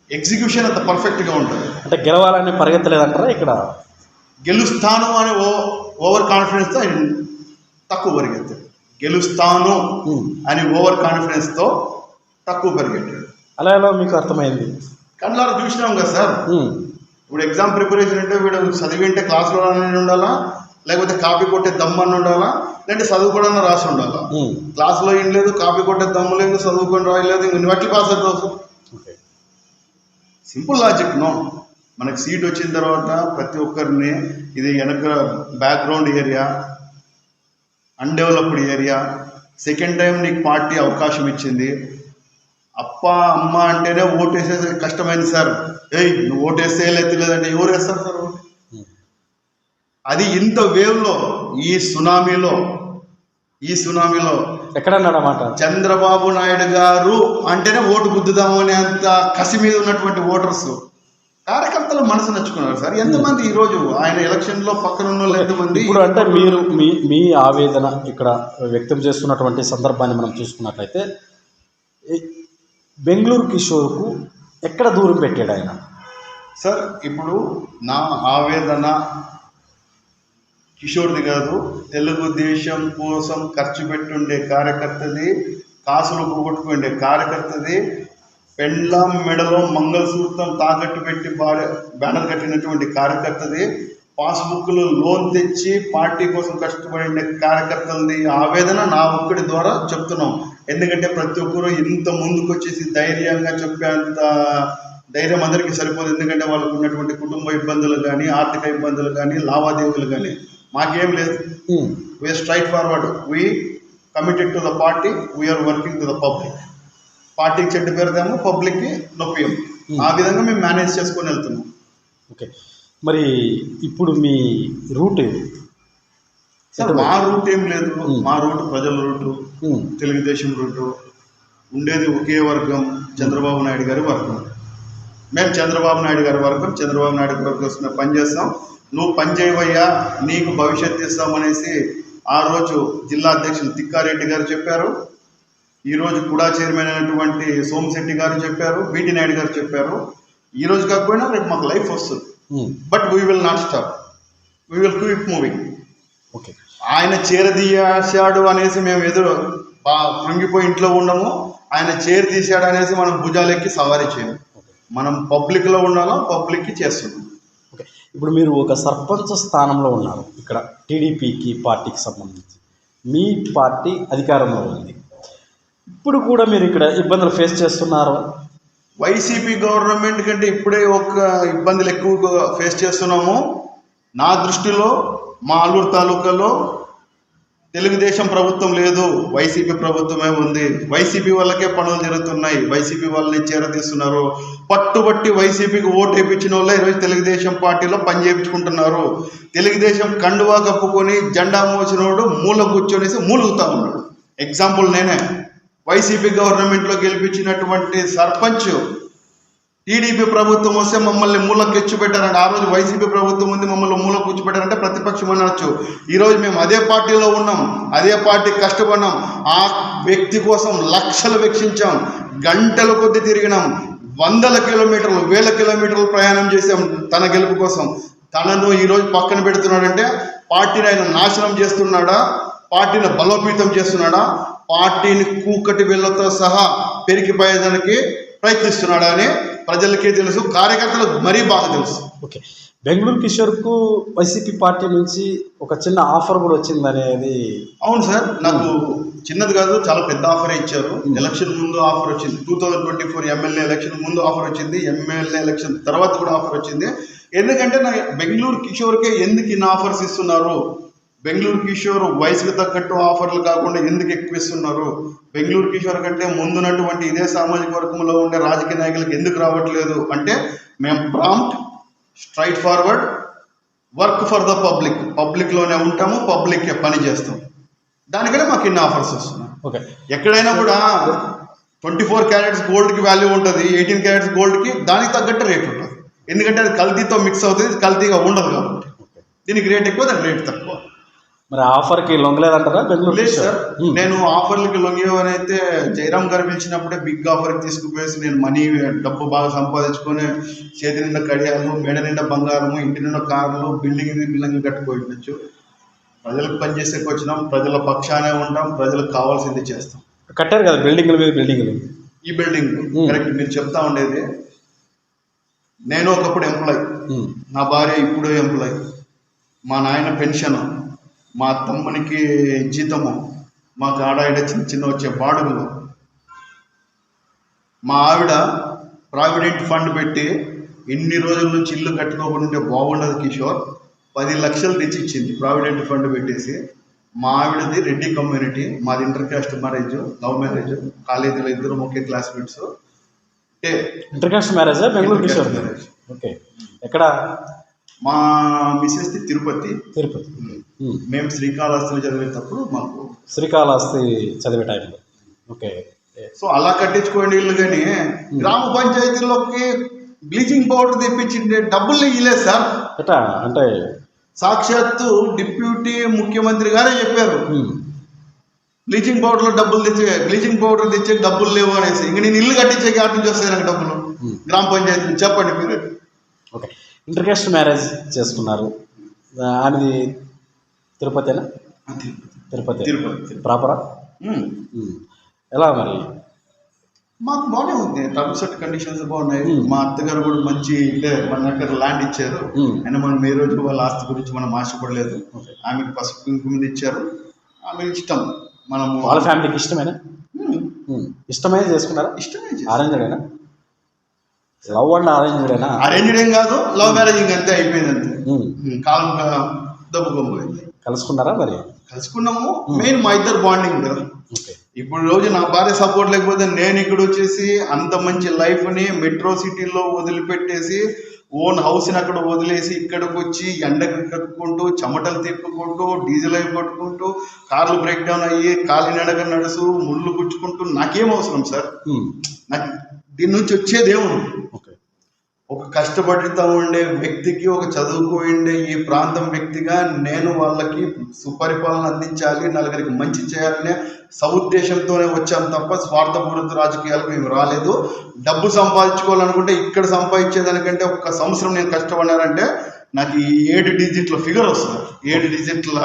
ఎగ్జిక్యూషన్ అంత పర్ఫెక్ట్గా ఉంటుంది. అంటే గెలవాలని పరిగెత్తలేదంటారా ఇక్కడ? గెలుస్తాను అనే ఓవర్ కాన్ఫిడెన్స్తో ఆయన తక్కువ పరిగెత్తాడు. గెలుస్తాను అని ఓవర్ కాన్ఫిడెన్స్తో తక్కువ పరిగెట్టాడు. అలా ఎలా మీకు అర్థమైంది? కళ్ళారా చూసినాం కదా సార్. ఇప్పుడు ఎగ్జామ్ ప్రిపరేషన్ అంటే వీడు చదివి అంటే క్లాస్లో ఉండాలా, లేకపోతే కాపీ కొట్టే దమ్ము అని ఉండాలా, లేదంటే చదువుకోవడం రాసి ఉండాలా. క్లాస్లో ఏం లేదు, కాపీ కొట్టే దమ్ము లేదు, చదువుకొని రాయలేదు, ఇంక బట్టి పాస్ అవుతావు. Simple logic no. మనకి సీట్ వచ్చిన తర్వాత ప్రతి ఒక్కరిని ఇది వెనక background area, undeveloped area, second time నీకు పార్టీ అవకాశం ఇచ్చింది. అప్ప అమ్మ అంటేనే ఓటేసేది కష్టమైంది సార్. నువ్వు ఓటేస్తే లేదంటే ఎవరు వేస్తారు సార్ ఓటు? అది ఇంత వేవ్లో ఈ సునామీలో ఎక్కడన్నాడన్నమాట చంద్రబాబు నాయుడు గారు అంటేనే ఓటు గుద్దుదాము అనేంత కసి మీద ఉన్నటువంటి ఓటర్స్ కార్యకర్తలు మనసు నచ్చుకున్నారు సార్. ఎంతమంది ఈరోజు ఆయన ఎలక్షన్లో పక్కన ఉన్న ఎంతమంది. ఇప్పుడు అంటే మీరు మీ ఆవేదన ఇక్కడ వ్యక్తం చేస్తున్నటువంటి సందర్భాన్ని మనం చూసుకున్నట్లయితే బెంగళూరు కిషోర్కు ఎక్కడ దూరం పెట్టాడు ఆయన సార్? ఇప్పుడు నా ఆవేదన కిషోర్ది కాదు, తెలుగుదేశం కోసం ఖర్చు పెట్టుండే కార్యకర్తది, కాసులు పోగొట్టుకుండే కార్యకర్తది, పెండ్లాం మెడలో మంగళసూత్రం తాకట్టు పెట్టి బ్యానర్ కట్టినటువంటి కార్యకర్తది, పాస్బుక్లో లోన్ తెచ్చి పార్టీ కోసం కష్టపడిన కార్యకర్తలది ఆవేదన నా ఒక్కడి ద్వారా చెప్తున్నాం. ఎందుకంటే ప్రతి ఒక్కరు ఇంత ముందుకు వచ్చేసి ధైర్యంగా చెప్పేంత ధైర్యం అందరికీ సరిపోదు. ఎందుకంటే వాళ్ళకు ఉన్నటువంటి కుటుంబ ఇబ్బందులు కానీ, ఆర్థిక ఇబ్బందులు కానీ, లావాదేవీలు కానీ. మాకేం లేదు, we're straightforward, we committed to the party, we're working to the public. పార్టీకి చెడ్డ పేరుదాము, పబ్లిక్కి నొప్పియం, ఆ విధంగా మేము మేనేజ్ చేసుకొని వెళ్తున్నాం. ఓకే, మరి ఇప్పుడు మీ రూట్ ఏది సార్? మా రూట్ ఏం లేదు, మా రూట్ ప్రజల రూటు, తెలుగుదేశం రూటు. ఉండేది ఒకే వర్గం, చంద్రబాబు నాయుడు గారి వర్గం. మేము చంద్రబాబు నాయుడు గారి వర్గం, చంద్రబాబు నాయుడు గారి కోసం పనిచేస్తాం. నువ్వు పనిచేయవయ్యా, నీకు భవిష్యత్తు ఇస్తామనేసి ఆ రోజు జిల్లా అధ్యక్షులు తిక్కారెడ్డి గారు చెప్పారు. ఈరోజు కూడా చైర్మన్ అయినటువంటి సోమశెట్టి గారు చెప్పారు, బీటీ నాయుడు గారు చెప్పారు. ఈ రోజు కాకపోయినా రేపు మాకు లైఫ్ వస్తుంది. But we will not stop, we will keep moving. Okay, ఆయన చేరదీశాడు అనేసి మేము ఎదురు కృంగిపోయి ఇంట్లో ఉండము. ఆయన చేరు తీశాడు అనేసి మనం భుజాలెక్కి సవారీ చేయము. మనం పబ్లిక్లో ఉండాలో పబ్లిక్కి చేస్తున్నాం. ఓకే, ఇప్పుడు మీరు ఒక సర్పంచ్ స్థానంలో ఉన్నారు ఇక్కడ టీడీపీకి పార్టీకి సంబంధించి. మీ పార్టీ అధికారంలో ఉంది, ఇప్పుడు కూడా మీరు ఇక్కడ ఇబ్బందులు ఫేస్ చేస్తున్నారు. వైసీపీ గవర్నమెంట్ కంటే ఇప్పుడే ఒక ఇబ్బందులు ఎక్కువగా ఫేస్ చేస్తున్నాము. నా దృష్టిలో మా ఆలూరు తాలూకాలో తెలుగుదేశం ప్రభుత్వం లేదు, వైసీపీ ప్రభుత్వమే ఉంది. వైసీపీ వాళ్ళకే పనులు జరుగుతున్నాయి, వైసీపీ వాళ్ళని చేరదీస్తున్నారు. పట్టుబట్టి వైసీపీకి ఓటు వేయించిన వాళ్ళే ఈరోజు తెలుగుదేశం పార్టీలో పని చేయించుకుంటున్నారు. తెలుగుదేశం కండువా కప్పుకొని జెండా మోసినోడు మూల కూర్చొనేసి మూలుగుతా ఉన్నాడు. ఎగ్జాంపుల్ నేనే. వైసీపీ గవర్నమెంట్లో గెలిపించినటువంటి సర్పంచ్ టీడీపీ ప్రభుత్వం వస్తే మమ్మల్ని మూలకు ఎచ్చిపెట్టారంటే, ఆ రోజు వైసీపీ ప్రభుత్వం ఉంది మమ్మల్ని మూలకు కూర్చోబెట్టారంటే ప్రతిపక్షం అనొచ్చు. ఈరోజు మేము అదే పార్టీలో ఉన్నాం, అదే పార్టీ కష్టపడినాం, ఆ వ్యక్తి కోసం లక్షలు వెచ్చించాం, గంటల కొద్ది తిరిగినాం, 100 కిలోమీటర్లు 1000 కిలోమీటర్లు ప్రయాణం చేసాం తన గెలుపు కోసం. తనను ఈరోజు పక్కన పెడుతున్నాడంటే పార్టీని ఆయన నాశనం చేస్తున్నాడా, పార్టీని బలోపేతం చేస్తున్నాడా, పార్టీని కూకటి వేళ్లతో సహా పెరిగిపోయేదానికి ప్రయత్నిస్తున్నాడా అని ప్రజలకే తెలుసు, కార్యకర్తలకు మరీ బాగా తెలుసు. ఓకే, బెంగళూరు కిషోర్కు వైసీపీ పార్టీ నుంచి ఒక చిన్న ఆఫర్ కూడా వచ్చింది అనేది? అవును సార్, నాకు చిన్నది కాదు, చాలా పెద్ద ఆఫరే ఇచ్చారు. ఎలక్షన్ ముందు ఆఫర్ వచ్చింది, 2024 ఎమ్మెల్యే ఎలక్షన్ ముందు ఆఫర్ వచ్చింది, ఎమ్మెల్యే ఎలక్షన్ తర్వాత కూడా ఆఫర్ వచ్చింది. ఎందుకంటే నా బెంగళూరు కిషోర్కే ఎందుకు ఇన్ని ఆఫర్స్ ఇస్తున్నారు, బెంగళూరు కిషోర్ వయసుకు తగ్గట్టు ఆఫర్లు కాకుండా ఎందుకు ఎక్కువ ఇస్తున్నారు, బెంగళూరు కిషోర్ కంటే ముందున్నటువంటి ఇదే సామాజిక వర్గంలో ఉండే రాజకీయ నాయకులకు ఎందుకు రావట్లేదు అంటే మేము prompt, straightforward, work for the పబ్లిక్లోనే ఉంటాము, పబ్లిక్కే పని చేస్తాం. దానికనే మాకు ఇన్ని ఆఫర్స్ వస్తున్నాయి. ఓకే. ఎక్కడైనా కూడా 24 క్యారెట్స్ గోల్డ్కి వాల్యూ ఉంటుంది, 18 క్యారెట్స్ గోల్డ్కి దానికి తగ్గట్టు రేట్ ఉంటుంది. ఎందుకంటే అది కల్తీతో మిక్స్ అవుతుంది, ఇది కల్తీగా ఉండదు కాబట్టి దీనికి రేట్ ఎక్కువ, దానికి రేట్ తక్కువ. మరి ఆఫర్కి లొంగలేదంటారా బెంగళూరు? లేదు సార్, నేను ఆఫర్లకి లొంగేవని అయితే జయరామ్ గారు పిలిచినప్పుడే బిగ్ ఆఫర్కి తీసుకుపోయేసి నేను డబ్బు బాగా సంపాదించుకొని చేతి నిండా కడియాలు, మెడ నిండా బంగారము, ఇంటి నిండా కార్లు, బిల్డింగ్ కట్టుకోవచ్చు. ప్రజలకు పనిచేసేకి వచ్చినాం, ప్రజల పక్షానే ఉంటాం, ప్రజలకు కావాల్సింది చేస్తాం. కట్టారు కదా బిల్డింగ్ల మీద బిల్డింగ్లు. ఈ బిల్డింగ్ కరెక్ట్ మీరు చెప్తా ఉండేది. నేను ఒకప్పుడు ఎంప్లాయ్, నా భార్య ఇప్పుడు ఎంప్లాయ్, మా నాయన పెన్షన్, మా తమ్మునికి జీతము, మాకు ఆడాయిడ చిన్న వచ్చే బాడుగులు, మా ఆవిడ ప్రావిడెంట్ ఫండ్ పెట్టి ఇన్ని రోజుల నుంచి ఇల్లు కట్టుకోకుండా ఉంటే బాగుండదు కిషోర్, 10 లక్షలు తెచ్చి ఇచ్చింది ప్రావిడెంట్ ఫండ్ పెట్టేసి. మా ఆవిడది రెడ్డి కమ్యూనిటీ, మాది inter caste marriage, love marriage, కాలేజీలో ఇద్దరు ఒకే క్లాస్మేట్స్. ఇంటర్ కాస్ట్ మ్యారేజా బెంగళూరు కిషోర్? ఓకే. ఎక్కడ? మా మిసెస్ది తిరుపతి. మేము శ్రీకాళహస్తిలో చదివేటప్పుడు మాకు శ్రీకాళహస్తి చదివే టైంలో. ఓకే. సో అలా కట్టించుకోండి ఇల్లు. కానీ గ్రామ పంచాయతీలోకి బ్లీచింగ్ పౌడర్ తెప్పించిండే డబ్బులు ఇవ్వలేదు సార్. ఎట్లా అంటే సాక్షాత్తు డిప్యూటీ ముఖ్యమంత్రి గారే చెప్పారు, బ్లీచింగ్ పౌడర్ తెచ్చే డబ్బులు లేవు అనేసి. ఇంక నేను ఇల్లు కట్టించే కాటి నుంచి వస్తాయి నాకు డబ్బులు గ్రామ పంచాయతీ. చెప్పండి మీరు. ఓకే. ఇంటర్ కాస్ట్ మ్యారేజ్ చేసుకున్నారు, అది తిరుపతేనా? తిరుపతి ప్రాపరా? ఎలా మరి? మాకు బాగానే ఉంది, టర్మ్స్ అండ్ కండిషన్స్ బాగున్నాయి. మా అత్తగారు కూడా మంచి మన దగ్గర ల్యాండ్ ఇచ్చారు. అయినా మనం ఏ రోజు వాళ్ళ ఆస్తి గురించి మనం ఆశపడలేదు. ఆమెకు పసుపు కుంకుమ ఇచ్చారు, ఆమె ఇష్టం. మనము వాళ్ళ ఫ్యామిలీకి ఇష్టమేనా? ఇష్టమైన చేసుకున్నారా? ఇష్టమే. అరేంజ్డేనా? లవ్ అండ్ అరేంజ్డేనా? అరేంజ్డ్ ఏం కాదు, లవ్ మ్యారేజ్ అంతే అయిపోయింది. అంతే కాలం దబ్బుకోపోయింది. కలుసుకున్నారా మరి? కలుసుకున్నాము. మెయిన్ మా ఇద్దరు బాండింగ్. ఇప్పుడు రోజు నా భార్య సపోర్ట్ లేకపోతే నేను ఇక్కడ వచ్చేసి అంత మంచి లైఫ్ని మెట్రో సిటీలో వదిలిపెట్టేసి ఓన్ హౌస్ని అక్కడ వదిలేసి ఇక్కడికి వచ్చి ఎండకు కట్టుకుంటూ, చెమటలు తిప్పుకుంటూ, డీజిల్ అయి కొట్టుకుంటూ, కార్లు బ్రేక్ డౌన్ అయ్యి కాలినడక నడుసు, ముళ్ళు గుచ్చుకుంటూ నాకేం అవసరం సార్? నాకు దీని నుంచి వచ్చేదేముంది? ఒక కష్టపడుతూ ఉండే వ్యక్తికి, ఒక చదువుకోండే ఈ ప్రాంతం వ్యక్తిగా నేను వాళ్ళకి సుపరిపాలన అందించాలి, నలుగురికి మంచి చేయాలనే సదుద్దేశంతోనే వచ్చాను తప్ప స్వార్థపూరిత రాజకీయాలకు మేము రాలేదు. డబ్బు సంపాదించుకోవాలనుకుంటే ఇక్కడ సంపాదించేదానికంటే ఒక సంవత్సరం నేను కష్టపడినారంటే నాకు ఈ 7 డిజిట్ల ఫిగర్ వస్తుంది, 7 డిజిట్ల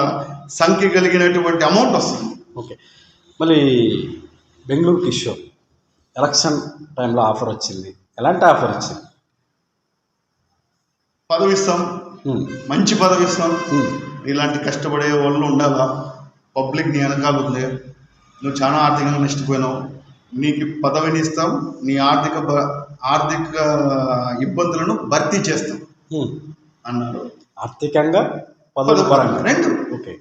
సంఖ్య కలిగినటువంటి అమౌంట్ వస్తుంది. ఓకే. మళ్ళీ బెంగళూరు కిషోర్ ఎలక్షన్ టైంలో ఆఫర్ వచ్చింది, ఎలాంటి ఆఫర్ వచ్చింది? పదవి ఇస్తాం, మంచి పదవి ఇస్తాం, ఇలాంటి కష్టపడే వాళ్ళు ఉండాలా, పబ్లిక్ నీ వెనకాల ఉంది, నువ్వు చాలా ఆర్థికంగా నష్టపోయినావు, నీకు పదవిని ఇస్తాం, నీ ఆర్థిక ఇబ్బందులను భర్తీ చేస్తాం అన్నారు. ఆర్థికంగా పదవి పరంగా రెండు. ఓకే.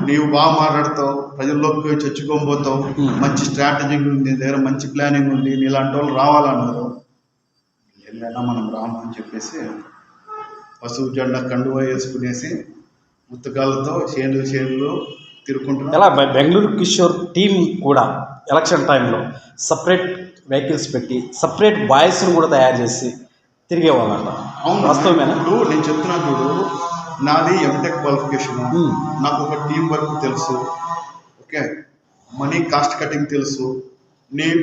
నీవు బాగా మాట్లాడతావు, ప్రజల్లోకి చొచ్చుకోబోతావు, మంచి స్ట్రాటజీ ఉంది, దగ్గర మంచి ప్లానింగ్ ఉంది, నీలాంటి వాళ్ళు రావాలన్నారు. వెళ్ళైనా మనం రాము అని చెప్పేసి పశువు జెండా కండువా వేసుకునేసి ముత్తకాలతో చేనులు తిరుగుకుంటున్నాం. ఎలా బెంగళూరు కిషోర్ టీం కూడా ఎలక్షన్ టైంలో సపరేట్ వెహికల్స్ పెట్టి సపరేట్ బాయ్స్ను కూడా తయారు చేసి తిరిగేవాళ్ళంట. అవును, వాస్తవమేనా? ఇప్పుడు నేను చెప్తున్నా చూడు, నాది ఎంటెక్ క్వాలిఫికేషన్, నాకు ఒక టీం వర్క్ తెలుసు, ఓకే, మనీ కాస్ట్ కటింగ్ తెలుసు.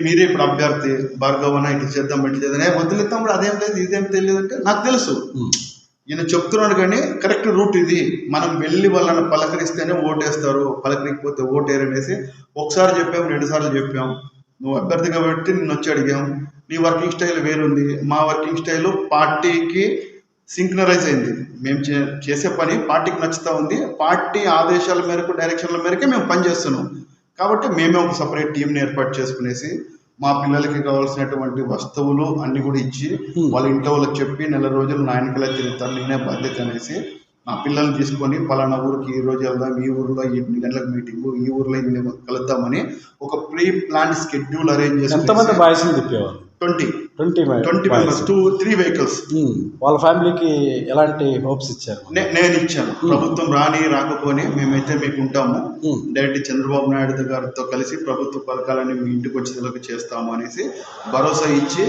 మీరే ఇప్పుడు అభ్యర్థి భార్గవన ఇట్లా చేద్దాం వదిలేస్తాం, అదేం లేదు ఇదేం తెలియదు అంటే నాకు తెలుసు. ఈయన చెప్తున్నాడు కానీ కరెక్ట్ రూట్ ఇది. మనం వెళ్ళి వాళ్ళని పలకరిస్తేనే ఓటేస్తారు, పలకరికపోతే ఓటేరనేసి ఒకసారి చెప్పాం, 2 సార్లు చెప్పాం. నువ్వు అభ్యర్థి కాబట్టి నిన్ను వచ్చి అడిగాం. నీ వర్కింగ్ స్టైల్ వేరుంది, మా వర్కింగ్ స్టైల్ పార్టీకి సింక్నరైజ్ అయింది. మేము చేసే పని పార్టీకి నచ్చుతూ ఉంది, పార్టీ ఆదేశాల మేరకు డైరెక్షన్ల మేరకే మేము పనిచేస్తున్నాం. కాబట్టి మేమే ఒక సపరేట్ టీంని ఏర్పాటు చేసుకునేసి మా పిల్లలకి కావాల్సినటువంటి వస్తువులు అన్ని కూడా ఇచ్చి వాళ్ళ ఇంట్లో వాళ్ళకి చెప్పి నెల రోజులు నా వెనకలా తిరుగుతాను, నేనే బాధ్యత అనేసి నా పిల్లల్ని తీసుకొని పలానా ఊరికి ఈ రోజు వెళ్దాం, ఈ ఊరిలో 8 గంటలకు మీటింగు, ఈ ఊరిలో ఇన్ని కలుద్దామని ఒక ప్రీ ప్లాన్ షెడ్యూల్ అరేంజ్ చేసి ఎంతమంది బాయ్స్ని తిప్పేవారు? 20 మెంబర్స్, 2-3 వెహికల్స్. వాళ్ళ ఫ్యామిలీకి ఎలాంటి హోప్స్ ఇచ్చారు? నేను ఇచ్చాను. ప్రభుత్వం రాకపోని మేమైతే మీకు ఉంటాము, డైరెక్ట్ చంద్రబాబు నాయుడు గారితో కలిసి ప్రభుత్వ పథకాలని మీ ఇంటికి వచ్చేందుకు చేస్తాము అనేసి భరోసా ఇచ్చి,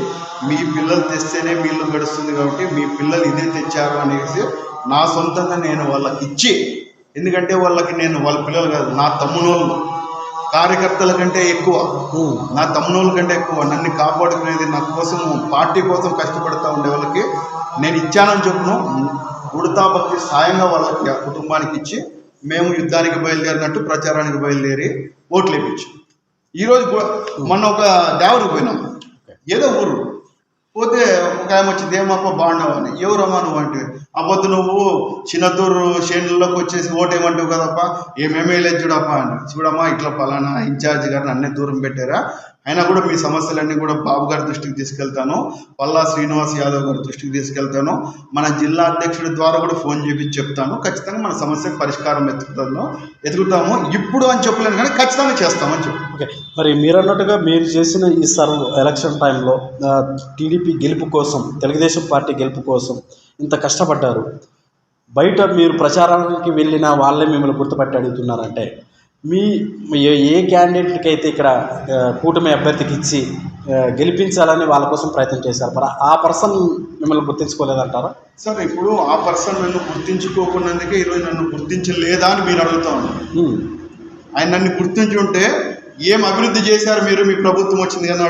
మీ పిల్లలు తెస్తేనే మీ ఇల్లు గడుస్తుంది కాబట్టి మీ పిల్లలు ఇదే తెచ్చారు అనేసి నా సొంతంగా నేను వాళ్ళకి ఇచ్చి, ఎందుకంటే వాళ్ళకి నేను వాళ్ళ పిల్లలు కాదు, నా తమ్మునోళ్ళు కార్యకర్తల కంటే ఎక్కువ, నా తమ్మునోళ్ళ కంటే ఎక్కువ నన్ను కాపాడుకునేది, నా కోసం పార్టీ కోసం కష్టపడతా ఉండే వాళ్ళకి నేను ఇచ్చానని చెప్పును ఉడతా భక్తి సాయంగా వాళ్ళకి ఆ కుటుంబానికి ఇచ్చి మేము యుద్ధానికి బయలుదేరినట్టు ప్రచారానికి బయలుదేరి ఓట్లు వేయించాం. ఈరోజు మొన్న ఒక దేవరికి పోయినాం, ఏదో ఊరు పోతే ఒక ఆమె వచ్చింది, ఏమప్ప బాగున్నావు అని. ఎవరమ్మా నువ్వు అంటే, అబ్బొద్దు నువ్వు చిన్నదూరు శ్రేణుల్లోకి వచ్చేసి ఓటేమంటావు కదప్ప, ఏమేమీ లేదు చూడప్ప అని. చూడమ్మా ఇట్లా పలానా ఇన్ఛార్జ్ గారిని అన్నీ దూరం పెట్టారా, అయినా కూడా మీ సమస్యలన్నీ కూడా బాబు గారి దృష్టికి తీసుకెళ్తాను, పల్లా శ్రీనివాస్ యాదవ్ గారి దృష్టికి తీసుకెళ్తాను, మన జిల్లా అధ్యక్షుడి ద్వారా కూడా ఫోన్ చేసి చెప్తాను, ఖచ్చితంగా మన సమస్యకు పరిష్కారం ఎదుగుతాము ఇప్పుడు అని చెప్పలేను కానీ ఖచ్చితంగా చేస్తామని చెప్పు. ఓకే, మరి మీరు అన్నట్టుగా మీరు చేసిన ఈ ఎలక్షన్ టైంలో టీడీపీ గెలుపు కోసం, తెలుగుదేశం పార్టీ గెలుపు కోసం ఇంత కష్టపడ్డారు, బయట మీరు ప్రచారానికి వెళ్ళిన వాళ్ళే మిమ్మల్ని గుర్తుపట్టి అడుగుతున్నారంటే మీ ఏ క్యాండిడేట్కి అయితే ఇక్కడ కూటమి అభ్యర్థికి ఇచ్చి గెలిపించాలని వాళ్ళ కోసం ప్రయత్నం చేశారు, మరి ఆ పర్సన్ మిమ్మల్ని గుర్తించుకోలేదంటారా? సార్ ఇప్పుడు ఆ పర్సన్ నన్ను గుర్తించుకోకున్నందుకే ఈరోజు నన్ను గుర్తించలేదా అని మీరు అడుగుతా ఉన్నారు. ఆయన నన్ను గుర్తించి ఉంటే ఏం అభివృద్ధి చేశారు మీరు, మీ ప్రభుత్వం వచ్చింది అని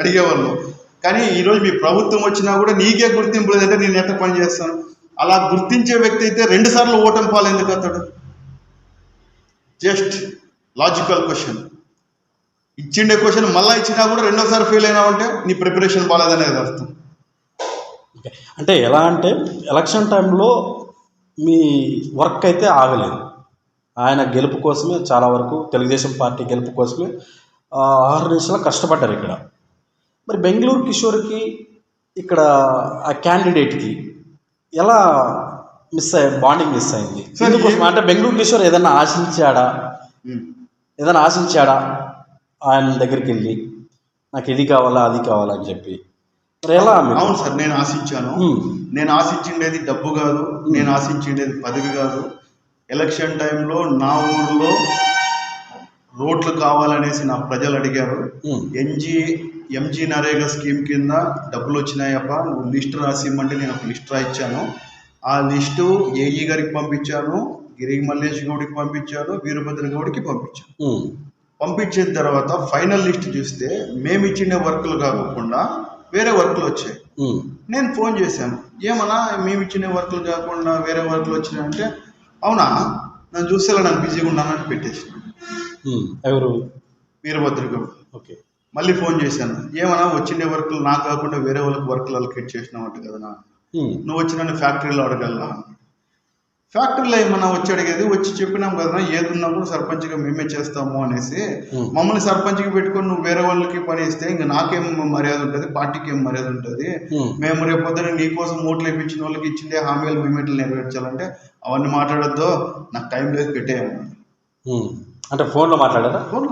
అడిగేవాళ్ళు. కానీ ఈరోజు మీ ప్రభుత్వం వచ్చినా కూడా నీకే గుర్తింపు లేదంటే నేను ఎట్లా పని చేస్తాను? అలా గుర్తించే వ్యక్తి అయితే 2 సార్లు ఓటమి పాలు ఎందుకు అతడు? Just logical question. ఇచ్చిండే క్వశ్చన్ మళ్ళీ ఇచ్చినా కూడా 2వ సారి ఫెయిల్ అయినావంటే నీ ప్రిపరేషన్ బాగాలేదనేది అర్థం. అంటే ఎలా అంటే ఎలక్షన్ టైంలో మీ వర్క్ అయితే ఆగలేదు, ఆయన గెలుపు కోసమే చాలా వరకు తెలుగుదేశం పార్టీ గెలుపు కోసమే 6 నిమిషాలు కష్టపడ్డారు ఇక్కడ. మరి బెంగళూరు కిషోర్కి ఇక్కడ ఆ క్యాండిడేట్కి ఎలా బాండింగ్ మిస్ అయింది? ఎందుకోసం అంటే బెంగళూరు కిషోర్ ఏదైనా ఆశించాడా ఆయన దగ్గరికి వెళ్ళి నాకు ఇది కావాలా అది కావాలా అని చెప్పి? మరి ఎలా? అవును సార్, నేను ఆశించాను. నేను ఆశించిండేది డబ్బు కాదు, నేను ఆశించిండేది పదవి కాదు. ఎలక్షన్ టైంలో నా ఊర్లో రోడ్లు కావాలనేసి నా ప్రజలు అడిగారు. ఎంజీ నరేగా స్కీమ్ కింద డబ్బులు వచ్చినాయప్ప, నువ్వు లిస్ట్ రాసిమ్మంటే నేను ఒక లిస్ట్ రాయించాను. ఆ లిస్టు ఏఈ గారికి పంపించాను, గిరి మల్లేష్ గౌడికి పంపించాను, వీరభద్ర గౌడికి పంపించాను. పంపించిన తర్వాత ఫైనల్ లిస్ట్ చూస్తే మేము ఇచ్చిన వర్కులు కాకుండా వేరే వర్కులు వచ్చాయి. నేను ఫోన్ చేశాను, ఏమన్నా మేము ఇచ్చిన వర్కులు కాకుండా వేరే వర్కులు వచ్చినాయంటే, అవునా నన్ను చూసేలా నాకు బిజీగా ఉన్నానని పెట్టేసాను. ఎవరు? వీరభద్ర గౌడ్. ఓకే. మళ్ళీ ఫోన్ చేశాను, ఏమన్నా వచ్చిండే వర్కులు నాకు కాకుండా వేరే వాళ్ళకి వర్కులు అలొకేట్ చేసినావంట కదా, నువ్వు వచ్చి నన్ను ఫ్యాక్టరీలో అడగల్లా. ఫ్యాక్టరీలో ఏమన్నా వచ్చి అడిగేది, వచ్చి చెప్పినాం కదా ఏది ఉన్నా కూడా సర్పంచ్గా మేమే చేస్తాము అనేసి మమ్మల్ని సర్పంచ్కి పెట్టుకొని నువ్వు వేరే వాళ్ళకి పని ఇస్తే ఇంకా నాకేం మర్యాద ఉంటుంది, పార్టీకి ఏం మర్యాద ఉంటుంది? మేము రేపొద్దున నీకోసం ఓట్లు వేయించిన వాళ్ళకి ఇచ్చిండే హామీలు మేమేట్లు నెరవేర్చాలంటే అవన్నీ మాట్లాడొద్దు, నాకు టైం లేదు పెట్టేయమని. అంటే ఫోన్లో మాట్లాడారా? ఫోన్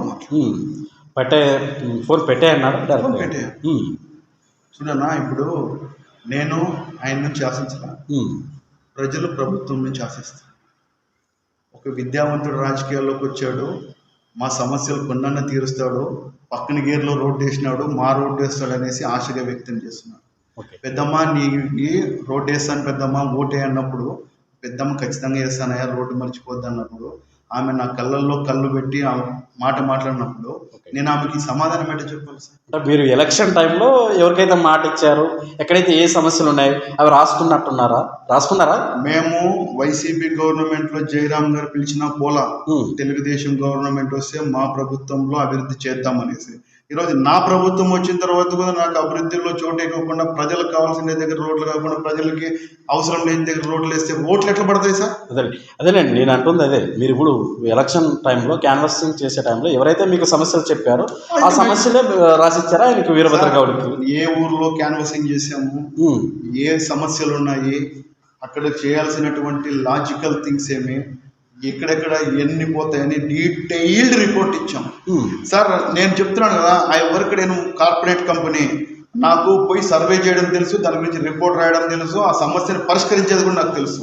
పెట్టేయన్నాడు. ఫోన్ పెట్టే చూడన్నా, ఇప్పుడు నేను ఆయన నుంచి ఆశించరా, ప్రజలు ప్రభుత్వం నుంచి ఆశిస్తారు. ఒక విద్యావంతుడు రాజకీయాల్లోకి వచ్చాడు, మా సమస్యలు కొన్నన్న తీరుస్తాడు, పక్కన గేర్లో రోడ్డు వేసినాడు, మా రోడ్డు వేస్తాడు అనేసి ఆశగా వ్యక్తం చేస్తున్నాడు. పెద్దమ్మ నీకు రోడ్డు వేస్తాను పెద్దమ్మ ఓటే అన్నప్పుడు, పెద్దమ్మ ఖచ్చితంగా వేస్తానయ్యా రోడ్డు మర్చిపోద్ది అన్నప్పుడు, ఆమె నా కళ్ళల్లో కళ్ళు పెట్టి ఆ మాట మాట్లాడినప్పుడు నేను ఆమెకి సమాధానం ఏంటో చెప్పాలి సార్. అంటే మీరు ఎలక్షన్ టైంలో ఎవరికైతే మాట ఇచ్చారు, ఎక్కడైతే ఏ సమస్యలు ఉన్నాయి అవి రాసుకున్నారా? మేము వైసీపీ గవర్నమెంట్లో జయరామ్ గారు పిలిచిన పోలా, తెలుగుదేశం గవర్నమెంట్ వస్తే మా ప్రభుత్వంలో అభివృద్ధి చేద్దామనేసి. ఈరోజు నా ప్రభుత్వం వచ్చిన తర్వాత కూడా నాకు అభివృద్ధిలో చోటు ఇవ్వకుండా, ప్రజలకు కావాల్సిన దగ్గర రోడ్లు కాకుండా ప్రజలకి అవసరం లేని దగ్గర రోడ్లు వేస్తే ఓట్లు ఎట్లా పడతాయి సార్? అదేనండి నేను అంటుంది అదే. మీరు ఇప్పుడు ఎలక్షన్ టైంలో క్యాన్వాసింగ్ చేసే టైంలో ఎవరైతే మీకు సమస్యలు చెప్పారో ఆ సమస్యలే రాసిచ్చారా ఆయనకి, వీరభద్ర గౌడ్కి? ఏ ఊర్లో క్యాన్వాసింగ్ చేసాము, ఏ సమస్యలు ఉన్నాయి, అక్కడ చేయాల్సినటువంటి లాజికల్ థింగ్స్ ఏమి, ఎక్కడెక్కడ ఎన్ని పోతాయని డీటెయిల్డ్ రిపోర్ట్ ఇచ్చాం. సార్ నేను చెప్తున్నాను కదా, ఐ వర్క్ నేను కార్పొరేట్ కంపెనీ, నాకు పోయి సర్వే చేయడం తెలుసు, దాని గురించి రిపోర్ట్ రాయడం తెలుసు, ఆ సమస్యను పరిష్కరించేది కూడా నాకు తెలుసు.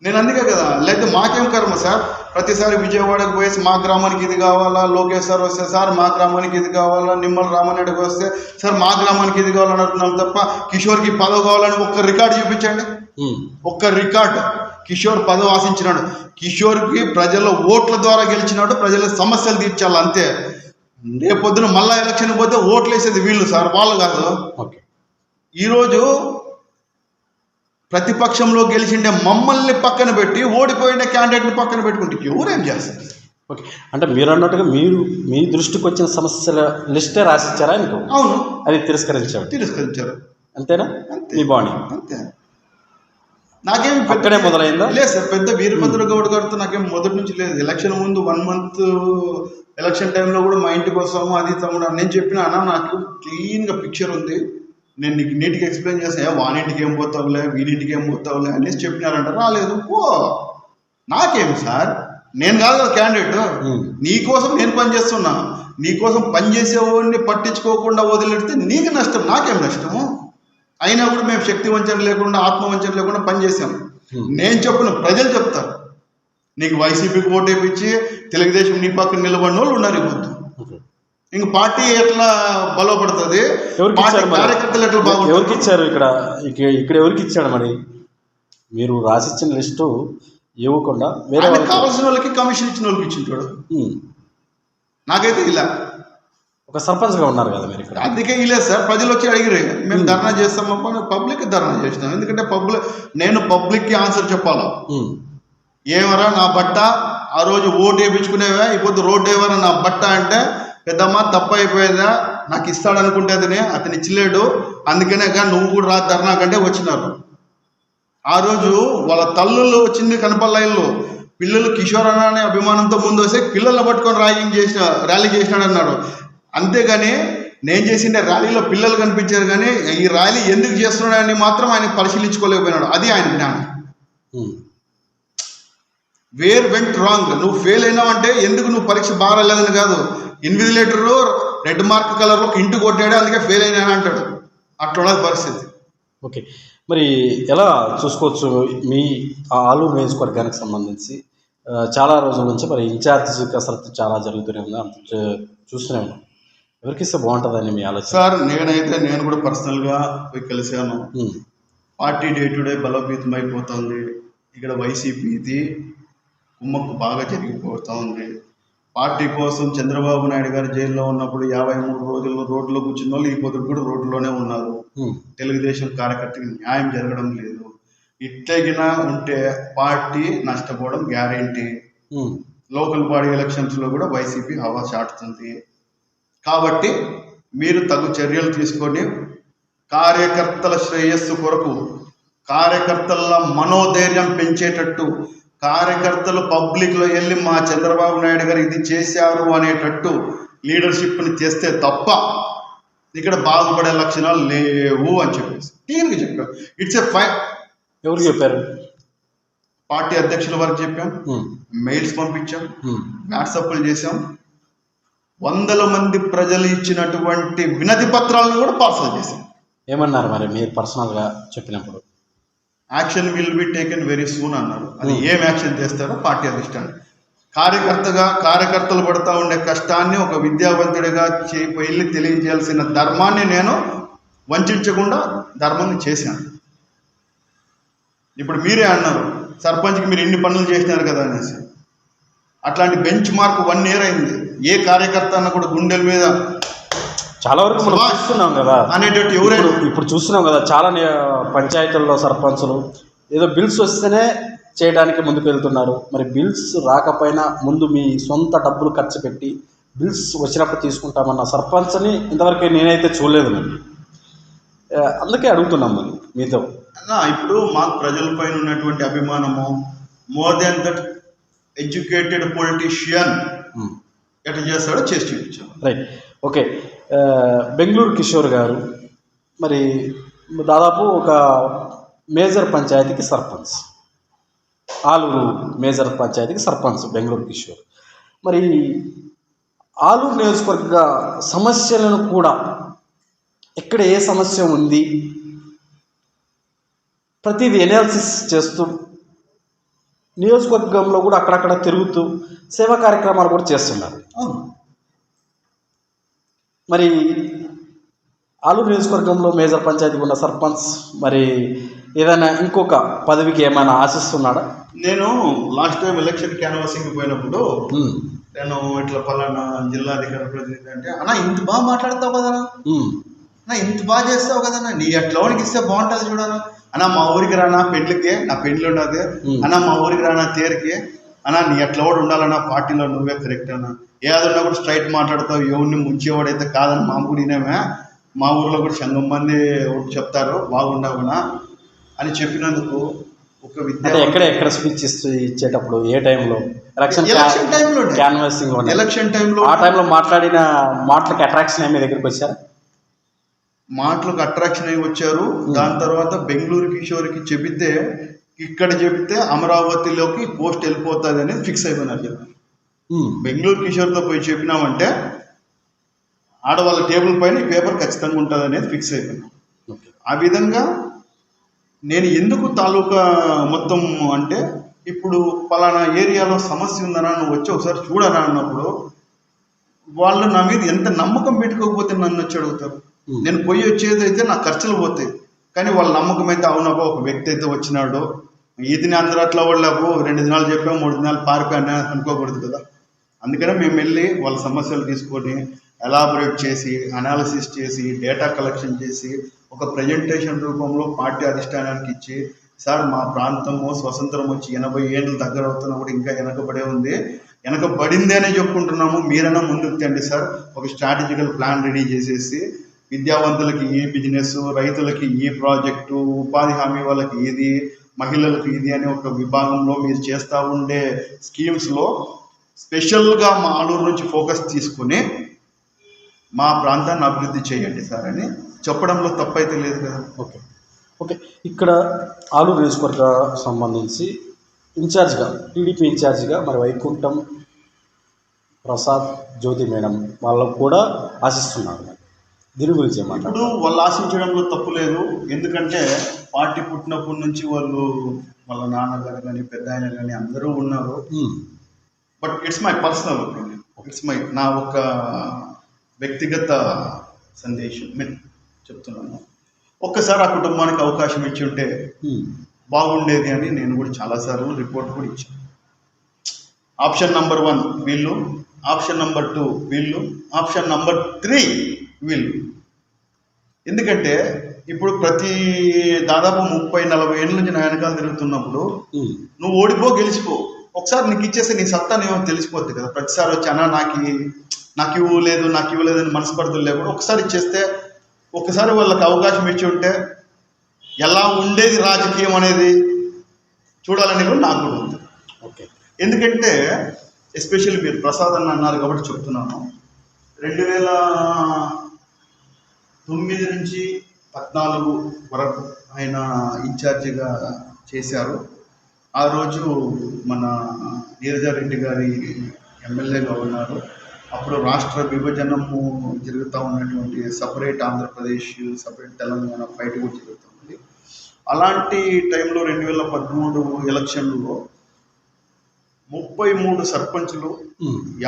నేను అందుకే కదా, లేకపోతే మాకేం కర్మ సార్, ప్రతిసారి విజయవాడకు పోయేసి మా గ్రామానికి ఇది కావాలా, లోకేష్ సార్ వస్తే సార్ మా గ్రామానికి ఇది కావాలా, నిమ్మల రామనాయుడుకి వస్తే సార్ మా గ్రామానికి ఇది కావాలని అంటున్నాం తప్ప కిషోర్కి పదవి కావాలని ఒక్క రికార్డు చూపించండి. ఒక్క రికార్డు. కిషోర్ పదవి ఆశించినాడు, కిషోర్కి ప్రజల ఓట్ల ద్వారా గెలిచినాడు, ప్రజల సమస్యలు తీర్చాలి అంతే. రేపొద్దున మళ్ళా ఎలక్షన్ పోతే ఓట్లు వేసేది వీళ్ళు సార్, వాళ్ళు కాదు. ఈరోజు ప్రతిపక్షంలో గెలిచిండే మమ్మల్ని పక్కన పెట్టి ఓడిపోయిన క్యాండిడేట్ని పక్కన పెట్టుకుంటే ఎవరేం చేస్తారు? ఓకే, అంటే మీరు అన్నట్టుగా మీరు మీ దృష్టికి వచ్చిన సమస్యల లిస్టే రాసిచ్చారా మీకు? అవును, అది తిరస్కరించారు అంతేనా? మీ బాడీ అంతే. నాకేం అక్కడే మొదలైందా? లేదు సార్, పెద్ద వీరభద్ర గౌడ్ గారితో నాకేం మొదటి నుంచి లేదు. ఎలక్షన్ ముందు 1 month ఎలక్షన్ టైంలో కూడా మా ఇంటికి వస్తాము, అది తమ్ముడు నేను చెప్పిన అన్న నాకు క్లీన్గా పిక్చర్ ఉంది, నేను నీకు నీట్గా ఎక్స్ప్లెయిన్ చేస్తాను, వానింటికి ఏం పోతావులే వీనింటికి ఏం పోతావులే అనేసి చెప్పినారంట. రాలేదు, పో నాకేం సార్, నేను కాదు కదా క్యాండిడేట్, నీకోసం నేను పనిచేస్తున్నా, నీకోసం పనిచేసేవాడిని పట్టించుకోకుండా వదిలేడితే నీకు నష్టం, నాకేం నష్టము? అయినా కూడా మేము శక్తి వంచన లేకుండా ఆత్మవంచన లేకుండా పనిచేసాం. నేను చెప్పను, ప్రజలు చెప్తారు. నీకు వైసీపీకి ఓటు వేయించి తెలుగుదేశం నీ పక్కన నిలబడిన వాళ్ళు ఉన్నారు. ఇప్పుడు ఇంక పార్టీ ఎట్లా బలపడుతుంది, కార్యకర్తలు ఎట్లా బాగుంటుంది? ఎవరికి ఇచ్చారు ఇక్కడ ఎవరికి ఇచ్చాడు? మరి మీరు రాసిచ్చిన లిస్టు ఇవ్వకుండా వేరే కావాల్సిన వాళ్ళకి కమిషన్ ఇచ్చిన వాళ్ళకి ఇచ్చింటాడు. నాకైతే ఇలా ఒక సర్పంచ్గా ఉన్నారు కదా మీరు ఇక్కడ, అందుకే ఇలేదు సార్. ప్రజలు వచ్చి అడిగిరే, మేము ధర్నా చేస్తామప్ప, పబ్లిక్ ధర్నా చేసినాం. ఎందుకంటే నేను పబ్లిక్కి ఆన్సర్ చెప్పాలా. ఏమరా నా బట్ట, ఆ రోజు ఓటు వేయించుకునేవా, ఇప్పుడు రోడ్డు ఏమరా నా బట్ట అంటే, పెద్దమ్మ తప్పు అయిపోయేదా, నాకు ఇస్తాడనుకుంటే అతను ఇచ్చలేడు, అందుకనే నువ్వు కూడా రా ధర్నా కంటే వచ్చినారు. ఆ రోజు వాళ్ళ తల్లులు వచ్చింది కనపల్లైన్లో, పిల్లలు కిషోర్ అనే అభిమానంతో ముందు వస్తే పిల్లల్ని పట్టుకొని ర్యాలీ చేసినాడు అన్నాడు. అంతేగాని నేను చేసిన ర్యాలీలో పిల్లలు కనిపించారు, కానీ ఈ ర్యాలీ ఎందుకు చేస్తున్నాడని మాత్రం ఆయన పరిశీలించుకోలేకపోయినాడు. అది ఆయన జ్ఞానం. వేర్ వెంట్ రాంగ్, నువ్వు ఫెయిల్ అయినావంటే ఎందుకు నువ్వు పరీక్ష బాగా రాలేదని కాదు, ఇన్విజిలేటరు రెడ్ మార్క్ కలర్లో ఇంటి కొట్టాడు అందుకే ఫెయిల్ అయినా అంటాడు. అట్లా పరిస్థితి. ఓకే, మరి ఎలా చూసుకోవచ్చు మీ ఆలూరు నియోజకవర్గానికి సంబంధించి చాలా రోజుల నుంచి మరి ఇన్ఛార్జ్ కసరత్తు చాలా జరుగుతూనే ఉంది, అంత చూస్తూనే ఉన్నాం. ఎవరికి ఇస్తే బాగుంటుందని మీ ఆలోచన? సార్ నేను కూడా పర్సనల్గా పోయి కలిశాను. పార్టీ డే టు డే బలోపేతం అయిపోతుంది. ఇక్కడ వైసీపీది కుమ్మక్కు బాగా జరిగిపోతూ ఉంది. పార్టీ కోసం చంద్రబాబు నాయుడు గారు జైల్లో ఉన్నప్పుడు 53 రోజులు రోడ్లో కూర్చున్న వాళ్ళు ఈ పొద్దుకు కూడా రోడ్లోనే ఉన్నారు. తెలుగుదేశం కార్యకర్తకి న్యాయం జరగడం లేదు. ఇట్లగినా ఉంటే పార్టీ నష్టపోవడం గ్యారెంటీ. లోకల్ బాడీ ఎలక్షన్స్లో కూడా వైసీపీ హవా చాటుతుంది. కాబట్టి మీరు తగు చర్యలు తీసుకొని కార్యకర్తల శ్రేయస్సు కొరకు, కార్యకర్తల మనోధైర్యం పెంచేటట్టు, కార్యకర్తలు పబ్లిక్లో వెళ్ళి మా చంద్రబాబు నాయుడు గారు ఇది చేశారు అనేటట్టు లీడర్షిప్ని చేస్తే తప్ప ఇక్కడ బాగుపడే లక్షణాలు లేవు అని చెప్పేసి క్లియర్గా చెప్పాం. It's a fight. ఎవరు చెప్పారు? పార్టీ అధ్యక్షుల వరకు చెప్పాం, మెయిల్స్ పంపించాం, వాట్సాప్లు చేసాం. 100 మంది ప్రజలు ఇచ్చినటువంటి వినతి పత్రాలను కూడా పార్సల్ చేశాం. ఏమన్నారు మరి మీరు పర్సనల్గా చెప్పినప్పుడు? Action will be taken very soon అన్నారు. అది ఏం యాక్షన్ చేస్తారో పార్టీ అధిష్టానం. కార్యకర్తలు పడుతూ ఉండే కష్టాన్ని ఒక విద్యావంతుడిగా వెళ్ళి తెలియజేయాల్సిన ధర్మాన్ని నేను వంచకుండా ధర్మాన్ని చేశాను. ఇప్పుడు మీరే అన్నారు సర్పంచ్కి మీరు ఇన్ని పనులు చేసినారు కదా అనేసి. అట్లాంటి బెంచ్ మార్క్ 1 year అయింది. ఏ కార్యకర్త అన్న కూడా గుండెల మీద చాలా వరకు మనం చూస్తున్నాం కదా అనేటట్టు ఎవరైనా ఇప్పుడు చూస్తున్నాం కదా, చాలా పంచాయతీల్లో సర్పంచులు ఏదో బిల్స్ వస్తేనే చేయడానికి ముందుకు వెళ్తున్నారు. మరి బిల్స్ రాకపోయినా ముందు మీ సొంత డబ్బులు ఖర్చు పెట్టి బిల్స్ వచ్చినప్పుడు తీసుకుంటామన్న సర్పంచ్ని ఇంతవరకు నేనైతే చూడలేదు. మరి అందుకే అడుగుతున్నాం మరి మీతో. ఇప్పుడు మాకు ప్రజలపైన ఉన్నటువంటి అభిమానము more than that educated politician ఎట్లా చేస్తాడో చేసి చూపించాం. Right, okay. బెంగళూరు కిషోర్ గారు మరి దాదాపు ఒక మేజర్ పంచాయతీకి సర్పంచ్, ఆలూరు మేజర్ పంచాయతీకి సర్పంచ్ బెంగళూరు కిషోర్. మరి ఆలూరు నియోజకవర్గ సమస్యలను కూడా ఎక్కడ ఏ సమస్య ఉంది ప్రతిదీ ఎనాలిసిస్ చేస్తూ నియోజకవర్గంలో కూడా అక్కడక్కడ తిరుగుతూ సేవా కార్యక్రమాలు కూడా చేస్తున్నారు. మరి ఆలూరు నియోజకవర్గంలో మేజర్ పంచాయతీకి ఉన్న సర్పంచ్ మరి ఏదైనా ఇంకొక పదవికి ఏమైనా ఆశిస్తున్నాడా? నేను లాస్ట్ టైం ఎలక్షన్ క్యాన్వాసింగ్ పోయినప్పుడు నేను ఇట్లా పలానా జిల్లా అధికార ప్రతినిధి అంటే, అన్న ఇంత బాగా మాట్లాడతావు కదన్నా, అన్న ఇంత బాగా చేస్తావు కదన్నా, నీ అట్లవానికి ఇస్తే బాగుంటుంది చూడనా, అన్న మా ఊరికి రానా పెళ్ళికి, నా పెళ్ళి ఉన్నది అన్న, మా ఊరికి రానా తేరికి, అన్న నీ అట్లవాడు ఉండాలన్నా పార్టీలో నువ్వే కరెక్ట్ అన్న, ఏదన్నా కూడా స్ట్రైట్ మాట్లాడతావు, ఎవరిని ముంచేవాడైతే కాదని మా ఊరినేమే, మా ఊర్లో కూడా సంఘం మంది చెప్తారు బాగుండవునా అని చెప్పినందుకు ఒక ఎక్కడ స్పీచ్ ఇచ్చేటప్పుడు ఏ టైంలో? ఎలక్షన్ టైంలో క్యాన్వాసింగ్ ఎలక్షన్ టైంలో ఆ టైంలో మాట్లాడిన మాటలకు అట్రాక్షన్ అయ్యి మీ దగ్గరికి వచ్చారు? మాటలకు అట్రాక్షన్ అయ్యి వచ్చారు. దాని తర్వాత బెంగళూరు కిషోర్కి చెబితే, ఇక్కడ చెబితే అమరావతిలోకి పోస్ట్ వెళ్ళిపోతుంది అనేది ఫిక్స్ అయిపోయినారు చెప్పి. బెంగళూరు కిషోర్తో పోయి చెప్పినామంటే ఆడవాళ్ళ టేబుల్ పైన ఈ పేపర్ ఖచ్చితంగా ఉంటుంది అనేది ఫిక్స్ అయిపోయినాం. ఆ విధంగా నేను ఎందుకు తాలూకా మొత్తం అంటే, ఇప్పుడు పలానా ఏరియాలో సమస్య ఉందనా, నువ్వు వచ్చి ఒకసారి చూడనా అన్నప్పుడు వాళ్ళు నా మీద ఎంత నమ్మకం పెట్టుకోకపోతే నన్ను వచ్చి అడుగుతారు. నేను పోయి వచ్చేది అయితే నా ఖర్చులు పోతాయి, కానీ వాళ్ళ నమ్మకం అయితే అవునబ్బా ఒక వ్యక్తి అయితే వచ్చినాడు, ఈదిని అందరూ అట్లా వాళ్ళకు 2 దినాలు చెప్పాము 3 దినాలు పారిపోయినా అనుకోకూడదు కదా. అందుకనే మేము వెళ్ళి వాళ్ళ సమస్యలు తీసుకొని ఎలాబొరేట్ చేసి అనాలిసిస్ చేసి డేటా కలెక్షన్ చేసి ఒక ప్రజెంటేషన్ రూపంలో పార్టీ అధిష్టానానికి ఇచ్చి, సార్ మా ప్రాంతము స్వతంత్రం వచ్చి 80 ఏళ్ళు దగ్గర అవుతున్నా కూడా ఇంకా వెనకబడే ఉంది, వెనకబడిందే అనే చెప్పుకుంటున్నాము, మీరైనా ముందుకు తెండి సార్, ఒక స్ట్రాటజికల్ ప్లాన్ రెడీ చేసేసి విద్యావంతులకి ఈ బిజినెస్, రైతులకి ఈ ప్రాజెక్టు, ఉపాధి హామీ వాళ్ళకి ఇది, మహిళలకు ఇది అని ఒక విభాగంలో మీరు చేస్తూ ఉండే స్కీమ్స్లో స్పెషల్గా మా ఆలూరు నుంచి ఫోకస్ తీసుకుని మా ప్రాంతాన్ని అభివృద్ధి చేయండి సార్ అని చెప్పడంలో తప్పైతే లేదు కదా. ఓకే ఇక్కడ ఆలూరు నియోజకవర్గ సంబంధించి ఇన్ఛార్జ్గా టీడీపీ ఇన్ఛార్జ్గా మరి వైకుంఠం ప్రసాద్ జ్యోతి మేడం వాళ్ళకు కూడా ఆశిస్తున్నారు. దీని గురించి ఏమంటారు? ఇప్పుడు వాళ్ళు ఆశించడంలో తప్పు లేదు, ఎందుకంటే పార్టీ పుట్టినప్పటి నుంచి వాళ్ళు వాళ్ళ నాన్నగారు కానీ పెద్ద ఆయన కానీ అందరూ ఉన్నారు. But it's my personal opinion, నా ఒక వ్యక్తిగత సందేశం నేను చెప్తున్నాను. ఒక్కసారి ఆ కుటుంబానికి అవకాశం ఇచ్చి ఉంటే బాగుండేది అని నేను కూడా చాలాసార్లు రిపోర్ట్ కూడా ఇచ్చాను. ఆప్షన్ నెంబర్ 1 వీళ్ళు, ఆప్షన్ నెంబర్ 2 వీళ్ళు, ఆప్షన్ నెంబర్ 3 వీళ్ళు. ఎందుకంటే ఇప్పుడు దాదాపు 30-40 ఏళ్ళ నుంచి నా వెనకాల తిరుగుతున్నప్పుడు నువ్వు ఓడిపో గెలిచిపో, ఒకసారి నీకు ఇచ్చేస్తే నీ సత్తా ఏమో తెలిసిపోద్ది కదా. ప్రతిసారి వచ్చి అన్నా నాకు ఇవ్వలేదు అని మనస్పర్ధలు లేకుండా ఒకసారి ఇచ్చేస్తే, ఒకసారి వాళ్ళకి అవకాశం ఇచ్చి ఉంటే ఎలా ఉండేది రాజకీయం అనేది చూడాలని కూడా నాకు కూడా ఉంది. ఎందుకంటే ఎస్పెషల్లీ మీరు ప్రసాద్ అన్న అన్నారు కాబట్టి చెప్తున్నాను. 2009 నుంచి 14 వరకు ఆయన ఇన్ఛార్జిగా చేశారు. ఆ రోజు మన నీరజారెడ్డి గారి ఎమ్మెల్యేగా ఉన్నారు. అప్పుడు రాష్ట్ర విభజనము జరుగుతూ ఉన్నటువంటి separate Andhra Pradesh, separate Telangana fight కూడా జరుగుతుంది. అలాంటి టైంలో 2013 ఎలక్షన్లో 33 సర్పంచ్లు,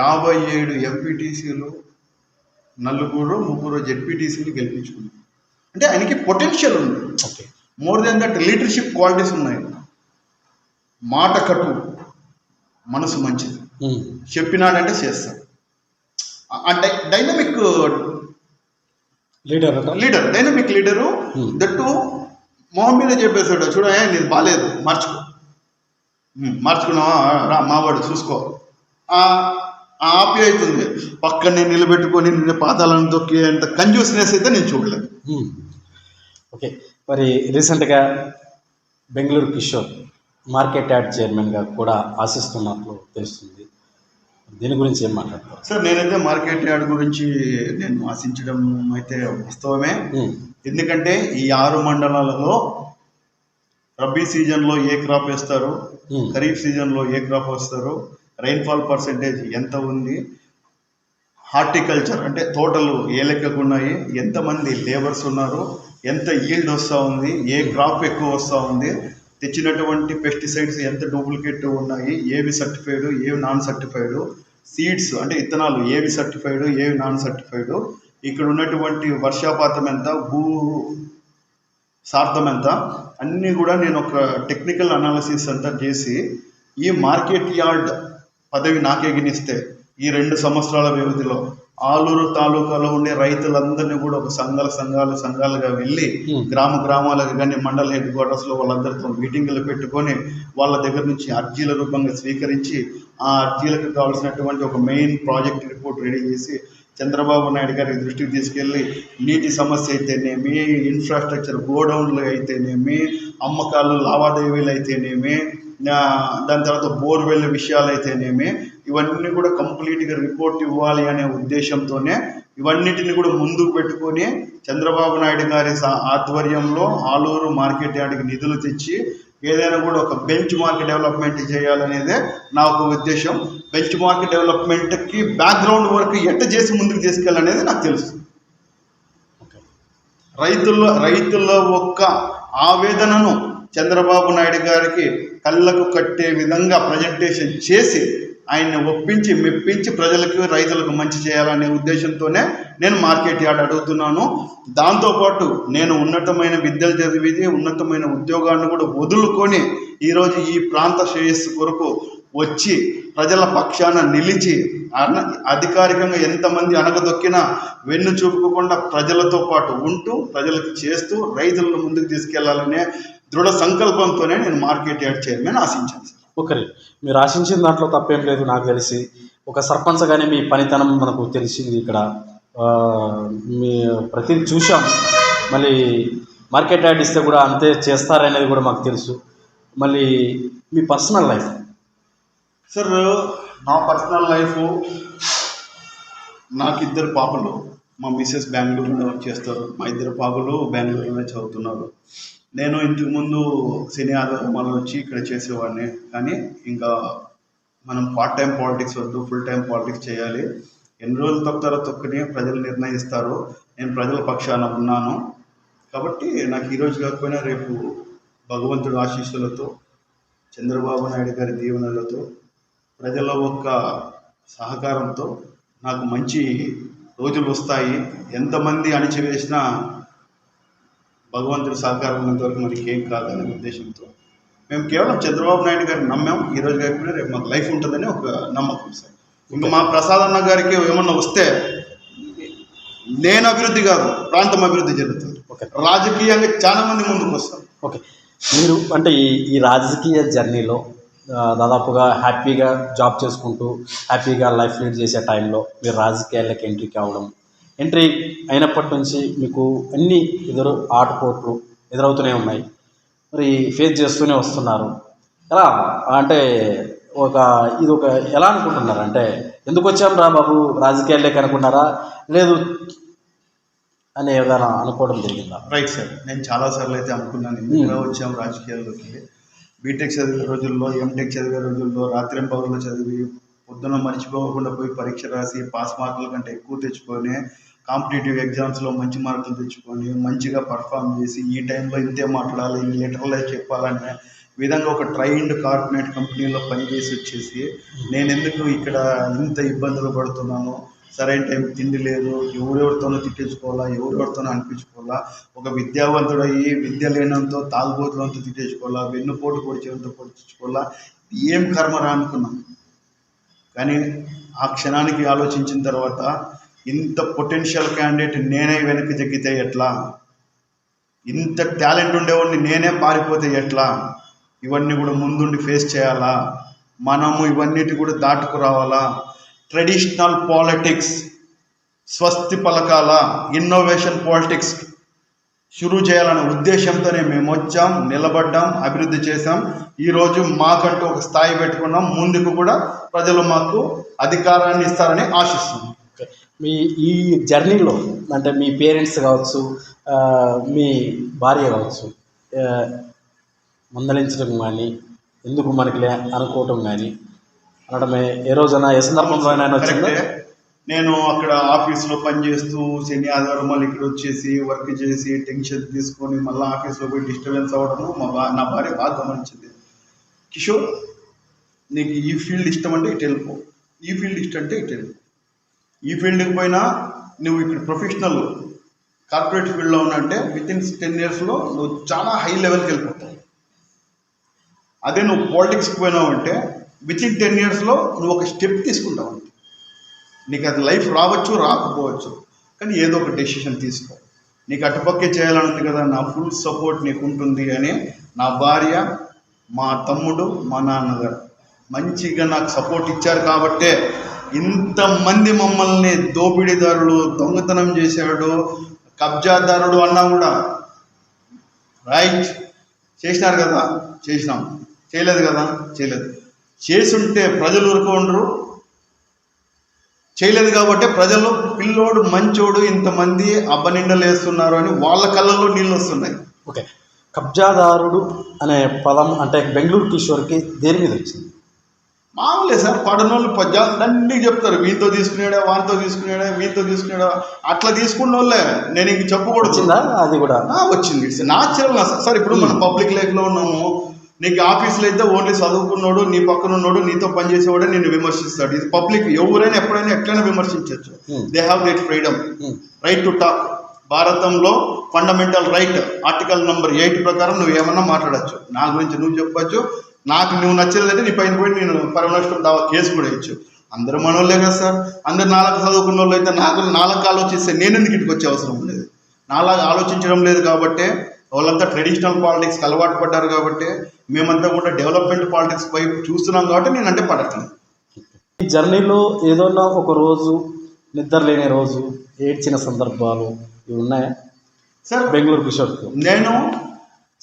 57 ఎంపీటీసీలు, 3 జెడ్పీటీసీలు గెలిపించుకున్నారు. అంటే ఆయనకి పొటెన్షియల్ ఉంది. More than that leadership qualities ఉన్నాయి. మాట కట్టు, మనసు మంచిది, చెప్పినాడంటే చేస్తాడు. Dynamic dynamic leader. దట్టు మొహం మీద చెప్పేశాడు, చూడ నేను బాగాలేదు మార్చుకున్నావా రా మావాడు చూసుకో, ఆప్యాయత ఉంది. పక్కనే నిలబెట్టుకొని నిన్న పాదాలను తొక్కి అంత కంజూస్నెస్ అయితే నేను చూడలేదు. ఓకే, మరి రీసెంట్గా బెంగళూరు కిషోర్ మార్కెట్ యార్డ్ చైర్మన్గా కూడా ఆశిస్తున్నట్లు తెలుస్తుంది. దీని గురించి ఏం మాట్లాడతారు సార్? నేనైతే మార్కెట్ యార్డ్ గురించి నేను ఆశించడం అయితే వాస్తవమే. ఎందుకంటే ఈ 6 మండలాలలో రబీ సీజన్లో ఏ క్రాప్ వేస్తారు, ఖరీఫ్ సీజన్లో ఏ క్రాప్ వేస్తారు, రైన్ఫాల్ పర్సెంటేజ్ ఎంత ఉంది, హార్టికల్చర్ అంటే తోటలు ఏ లెక్కకు ఉన్నాయి, ఎంతమంది లేబర్స్ ఉన్నారు, ఎంత ఈల్డ్ వస్తూ ఉంది, ఏ క్రాప్ ఎక్కువ వస్తూ ఉంది, తెచ్చినటువంటి పెస్టిసైడ్స్ ఎంత డూప్లికేట్ ఉన్నాయి, ఏవి సర్టిఫైడ్ ఏవి నాన్ సర్టిఫైడ్, సీడ్స్ అంటే విత్తనాలు ఏవి సర్టిఫైడ్ ఏవి నాన్ సర్టిఫైడ్, ఇక్కడ ఉన్నటువంటి వర్షాపాతం ఎంత, భూ సార్థం ఎంత, అన్నీ కూడా నేను ఒక టెక్నికల్ అనాలిసిస్ అంతా చేసి ఈ మార్కెట్ యార్డ్ పదవి నాకే గినిస్తే ఈ 2 సంవత్సరాల వ్యవధిలో ఆలూరు తాలూకాలో ఉండే రైతులందరినీ కూడా ఒక సంఘాలుగా వెళ్ళి గ్రామాలకు కానీ మండల హెడ్ క్వార్టర్స్లో వాళ్ళందరితో మీటింగులు పెట్టుకొని వాళ్ళ దగ్గర నుంచి అర్జీల రూపంగా స్వీకరించి ఆ అర్జీలకు కావాల్సినటువంటి ఒక మెయిన్ ప్రాజెక్ట్ రిపోర్ట్ రెడీ చేసి చంద్రబాబు నాయుడు గారి దృష్టికి తీసుకెళ్ళి నీటి సమస్య అయితేనేమి, ఇన్ఫ్రాస్ట్రక్చర్ గోడౌన్లు అయితేనేమి, అమ్మకాలు లావాదేవీలు అయితేనేమి, దాని తర్వాత బోర్వెల్ విషయాలు అయితేనేమి, ఇవన్నీ కూడా కంప్లీట్గా రిపోర్ట్ ఇవ్వాలి అనే ఉద్దేశంతోనే ఇవన్నిటిని కూడా ముందుకు పెట్టుకొని చంద్రబాబు నాయుడు గారి ఆధ్వర్యంలో ఆలూరు మార్కెట్ యార్డ్కి నిధులు తెచ్చి ఏదైనా కూడా ఒక బెంచ్ మార్క్ డెవలప్మెంట్ చేయాలనేదే నా ఒక ఉద్దేశం. బెంచ్ మార్క్ డెవలప్మెంట్కి బ్యాక్గ్రౌండ్ వర్క్ ఎట్ట చేసి ముందుకు తీసుకెళ్ళాలనేది నాకు తెలుసు. రైతుల్లో ఒక్క ఆవేదనను చంద్రబాబు నాయుడు గారికి కళ్ళకు కట్టే విధంగా ప్రజెంటేషన్ చేసి ఆయన్ని ఒప్పించి మెప్పించి ప్రజలకు రైతులకు మంచి చేయాలనే ఉద్దేశంతోనే నేను మార్కెట్ యార్డ్ అడుగుతున్నాను. దాంతోపాటు నేను ఉన్నతమైన విద్యలు చదివిది ఉన్నతమైన ఉద్యోగాన్ని కూడా వదులుకొని ఈరోజు ఈ ప్రాంత శ్రేయస్సు కొరకు వచ్చి ప్రజల పక్షాన నిలిచి అధికారికంగా ఎంతమంది అనగదొక్కినా వెన్ను చూపుకోకుండా ప్రజలతో పాటు ఉంటూ ప్రజలకు చేస్తూ రైతులను ముందుకు తీసుకెళ్లాలనే దృఢ సంకల్పంతోనే నేను మార్కెట్ యార్డ్ చైర్మన్ ఆశించాను. ఓకే, మీరు ఆశించిన దాంట్లో తప్పేం లేదు. నాకు తెలిసి ఒక సర్పంచ్గానే మీ పనితనం మనకు తెలిసింది. ఇక్కడ మీ ప్రతిదీ చూసాం. మళ్ళీ మార్కెట్ యార్డ్ ఇస్తే కూడా అంతే చేస్తారనేది కూడా మాకు తెలుసు. మళ్ళీ మీ పర్సనల్ లైఫ్ సార్, నా పర్సనల్ లైఫ్, నాకు 2 పాపలు, మా మిస్సెస్ బెంగళూరులో చేస్తారు, మా 2 పాపలు బెంగళూరులోనే చదువుతున్నారు. నేను ఇంతకు ముందు సినీ ఆధారాలు వచ్చి ఇక్కడ చేసేవాడిని. కానీ ఇంకా మనం పార్ట్ టైం పాలిటిక్స్ వద్దు, ఫుల్ టైం పాలిటిక్స్ చేయాలి. ఎన్ని రోజులు తొక్కుతారో తొక్కుని ప్రజలు నిర్ణయిస్తారు. నేను ప్రజల పక్షాన ఉన్నాను కాబట్టి నాకు ఈరోజు కాకపోయినా రేపు భగవంతుడి ఆశీస్సులతో, చంద్రబాబు నాయుడు గారి దీవెనలతో, ప్రజల ఒక్క సహకారంతో నాకు మంచి రోజులు వస్తాయి. ఎంతమంది అణిచివేసినా భగవంతుడి సహకారం ఉన్నంతవరకు మనకి ఏం కాదనే ఉద్దేశంతో మేము కేవలం చంద్రబాబు నాయుడు గారిని నమ్మాం. ఈరోజు కాకపోయినా రేపు మాకు లైఫ్ ఉంటుందని ఒక నమ్మకం సార్. ఇంకా మా ప్రసాద్ అన్న గారికి ఏమన్నా వస్తే నేను అభివృద్ధి కాదు, ప్రాంతం అభివృద్ధి జరుగుతుంది. రాజకీయంగా చాలా మంది ముందుకు వస్తారు. ఓకే, మీరు అంటే ఈ రాజకీయ జర్నీలో దాదాపుగా హ్యాపీగా జాబ్ చేసుకుంటూ హ్యాపీగా లైఫ్ లీడ్ చేసే టైంలో మీరు రాజకీయాలకు ఎంట్రీ కావడం, ఎంట్రీ అయినప్పటి నుంచి మీకు అన్ని ఆటుపోట్లు ఎదురవుతూనే ఉన్నాయి. మరి ఫేస్ చేస్తూనే వస్తున్నారు. ఎలా అంటే ఇది ఒక ఎలా అనుకుంటున్నారు? అంటే ఎందుకు వచ్చాం రా బాబు రాజకీయాల్లోకి అనుకున్నారా, లేదు అని ఏదైనా అనుకోవడం జరిగిందా? రైట్ సార్, నేను చాలాసార్లు అయితే అనుకున్నాను ఎందుకు వచ్చాం రాజకీయాల్లోకి. బీటెక్ చదివే రోజుల్లో, ఎంటెక్ చదివే రోజుల్లో రాత్రింపగల్లో చదివి పొద్దున మర్చిపోకుండా పోయి పరీక్ష రాసి పాస్ మార్కుల కంటే ఎక్కువ తెచ్చుకొని కాంపిటేటివ్ ఎగ్జామ్స్లో మంచి మార్కులు తెచ్చుకొని మంచిగా పర్ఫామ్ చేసి ఈ టైంలో ఇంతే మాట్లాడాలి, ఈ లెటర్లో చెప్పాలనే విధంగా ఒక ట్రైన్డ్ కార్పొరేట్ కంపెనీలో పనిచేసి వచ్చేసి నేను ఎందుకు ఇక్కడ ఇంత ఇబ్బందులు పడుతున్నాను, సరైన టైం తిండి లేదు, ఎవరెవరితోనో తిట్టించుకోవాలా, ఎవరెవరితోనో అనిపించుకోవాలా, ఒక విద్యావంతుడయ్యి విద్య లేనంతో తాగుబోతులంతా తిట్టించుకోవాలా, వెన్నుపోటు పొడిచేంతో పొడిచుకోవాలా, ఏం కర్మరా అనుకున్నాం. కానీ ఆ క్షణానికి ఆలోచించిన తర్వాత ఇంత పొటెన్షియల్ క్యాండిడేట్ నేనే వెనక్కి తగ్గితే ఎట్లా, ఇంత టాలెంట్ ఉండేవాడిని నేనే పారిపోతే ఎట్లా, ఇవన్నీ కూడా ముందుండి ఫేస్ చేయాలా, మనము ఇవన్నిటి కూడా దాటుకు రావాలా, ట్రెడిషనల్ పాలిటిక్స్ స్వస్తి పలకాల, ఇన్నోవేషన్ పాలిటిక్స్ షురూ చేయాలనే ఉద్దేశంతోనే మేము వచ్చాం, నిలబడ్డాం, అభివృద్ధి చేశాం. ఈరోజు మాకంటూ ఒక స్థాయి పెట్టుకున్నాం. ముందుకు కూడా ప్రజలు మాకు అధికారాన్ని ఇస్తారని ఆశిస్తున్నాం. మీ ఈ జర్నీలో అంటే మీ పేరెంట్స్ కావచ్చు, మీ భార్య కావచ్చు, మందలించడం కానీ ఎందుకు మనకి అనుకోవటం కానీ అనడమే ఏ రోజైనా ఏ సందర్భంలో అయినా వచ్చిందా? కరెక్టే. నేను అక్కడ ఆఫీస్లో పనిచేస్తూ శని ఆదివారం మళ్ళీ ఇక్కడ వచ్చేసి వర్క్ చేసి టెన్షన్ తీసుకొని మళ్ళీ ఆఫీస్లో పోయి డిస్టర్బెన్స్ అవ్వడము నా భార్య బాగా గమనించింది. కిషోర్, నీకు ఈ ఫీల్డ్ ఇష్టం అంటే ఇటు వెళ్ళిపో, ఈ ఫీల్డ్ ఇష్టం అంటే ఇటు వెళ్ళిపో. ఈ ఫీల్డ్కి పోయినా నువ్వు ఇక్కడ ప్రొఫెషనల్ కార్పొరేట్ ఫీల్డ్లో ఉన్నంటే వితిన్ 10 yearsలో నువ్వు చాలా హై లెవెల్కి వెళ్ళిపోతావు. అదే నువ్వు పాలిటిక్స్కి పోయినావు అంటే వితిన్ 10 yearsలో నువ్వు ఒక స్టెప్ తీసుకుంటావు. నీకు అది లైఫ్ రావచ్చు రాకపోవచ్చు, కానీ ఏదో ఒక డెసిషన్ తీసుకో. నీకు అటుపక్కే చేయాలని ఉంది కదా, నా ఫుల్ సపోర్ట్ నీకు ఉంటుంది అని నా భార్య, మా తమ్ముడు, మా నాన్నగారు మంచిగా నాకు సపోర్ట్ ఇచ్చారు కాబట్టే ఇంతమంది మమ్మల్ని దోపిడీదారుడు, దొంగతనం చేశాడు, కబ్జాదారుడు అన్నా కూడా రైట్ చేసినారు కదా, చేసినాం. చేయలేదు కదా, చేయలేదు. చేసుంటే ప్రజలు ఊరుకోండ్రు. చేయలేదు కాబట్టి ప్రజలు పిల్లోడు మంచోడు ఇంతమంది అబ్బనిండలు వేస్తున్నారు అని వాళ్ళ కళ్ళల్లో నీళ్ళు వస్తున్నాయి. ఓకే, కబ్జాదారుడు అనే పదం అంటే బెంగళూరు కిషోర్కి దేని మీద వచ్చింది? మామూలే సార్, పడనోళ్ళు అన్నీ చెప్తారు, వీంతో తీసుకునేడా, వాంతో తీసుకునేడా, వీంతో తీసుకునేడా, అట్లా తీసుకున్న వాళ్ళే. నేను ఇంక చెప్పకూడదు. వచ్చిందా అది కూడా? వచ్చింది. It's natural sir. ఇప్పుడు మనం పబ్లిక్ లైఫ్లో ఉన్నాము. నీకు ఆఫీస్లో అయితే ఓన్లీ చదువుకున్నాడు, నీ పక్కన ఉన్నాడు, నీతో పనిచేసేవాడే నిన్ను విమర్శిస్తాడు. ఇది పబ్లిక్, ఎవరైనా ఎప్పుడైనా ఎట్లయినా విమర్శించవచ్చు. They have that freedom, right to talk. భారతంలో ఫండమెంటల్ రైట్ ఆర్టికల్ నెంబర్ 8 ప్రకారం నువ్వు ఏమన్నా మాట్లాడచ్చు, నా గురించి నువ్వు చెప్పచ్చు. నాకు నువ్వు నచ్చలేదంటే నీ పైన పోయి నేను పరమనష్టం దావా కేసు కూడా ఇచ్చు. అందరూ మనోళ్ళే కదా సార్. అందరు నాలుగు చదువుకున్న వాళ్ళు అయితే నాకు 4 ఆలోచిస్తే నేను ఎందుకు ఇటుకు వచ్చే అవసరం లేదు. నాలాగా ఆలోచించడం లేదు కాబట్టి వాళ్ళంతా ట్రెడిషనల్ పాలిటిక్స్కి అలవాటు పడ్డారు కాబట్టి మేమంతా కూడా డెవలప్మెంట్ పాలిటిక్స్ వైపు చూస్తున్నాం కాబట్టి నేనంటే పడట్లేదు. ఈ జర్నీలో ఏదన్నా ఒక రోజు నిద్ర లేని రోజు, ఏడ్చిన సందర్భాలు ఇవి ఉన్నాయా సార్? బెంగళూరు కిషోర్కు నేను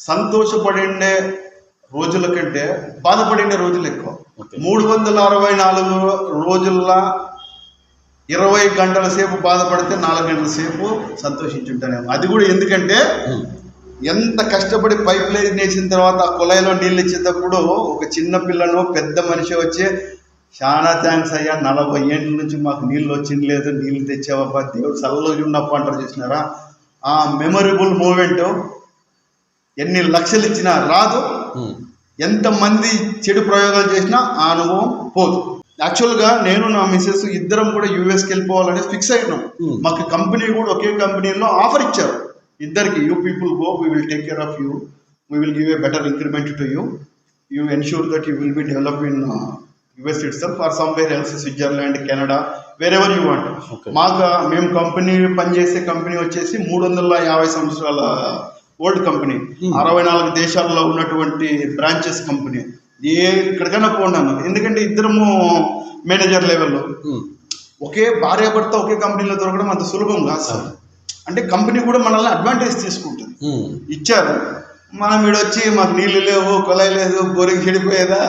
సంతోషపడిండే రోజుల కంటే బాధపడిండే రోజులు ఎక్కువ. 364 రోజుల్లో 20 గంటల సేపు బాధపడితే 4 గంటల సేపు సంతోషించుంటానేమో. అది కూడా ఎందుకంటే ఎంత కష్టపడి పైప్ లైన్ వేసిన తర్వాత ఆ కుళాయిలో నీళ్ళు ఇచ్చేటప్పుడు ఒక చిన్న పిల్లను పెద్ద మనిషి వచ్చి చాలా థ్యాంక్స్ అయ్యా, 40 ఏళ్ళ నుంచి మాకు నీళ్ళు వచ్చింది లేదు, నీళ్ళు తెచ్చావబ్బా, దేవుడు చల్లగా ఉన్నప్ప అంటారు చూసినారా. ఆ మెమొరబుల్ మూమెంట్ ఎన్ని లక్షలు ఇచ్చినా రాదు, ఎంతమంది చెడు ప్రయోగాలు చేసినా ఆ అనుభవం పోదు. యాక్చువల్గా నేను నా మిస్సెస్ ఇద్దరం కూడా యూఎస్కి వెళ్ళిపోవాలని ఫిక్స్ అయినాం. మాకు కంపెనీ కూడా ఒకే కంపెనీలో ఆఫర్ ఇచ్చారు ఇద్దరికి. You people go, we will take care of you, we will give a better increment to you, you ensure that you will be develop in US itself or somewhere else, Switzerland, Canada, wear ever you want. మాకు మేము company పనిచేసే company వచ్చేసి 350 సంవత్సరాల old company, 64 దేశాల్లో ఉన్నటువంటి branches company. ఎక్కడికైనా పోన్నాను, ఎందుకంటే ఇద్దరము మేనేజర్ లెవెల్లో. ఒకే భార్యాభర్త ఒకే కంపెనీలో దొరకడం అంత సులభం కాదు సార్. అంటే కంపెనీ కూడా మనల్ని అడ్వాంటేజ్ తీసుకుంటుంది. ఇచ్చారు, మనం వీడొచ్చి మాకు నీళ్ళు లేవు, కొలాయి లేదు, బోరింగ్ చెడిపోయేదా,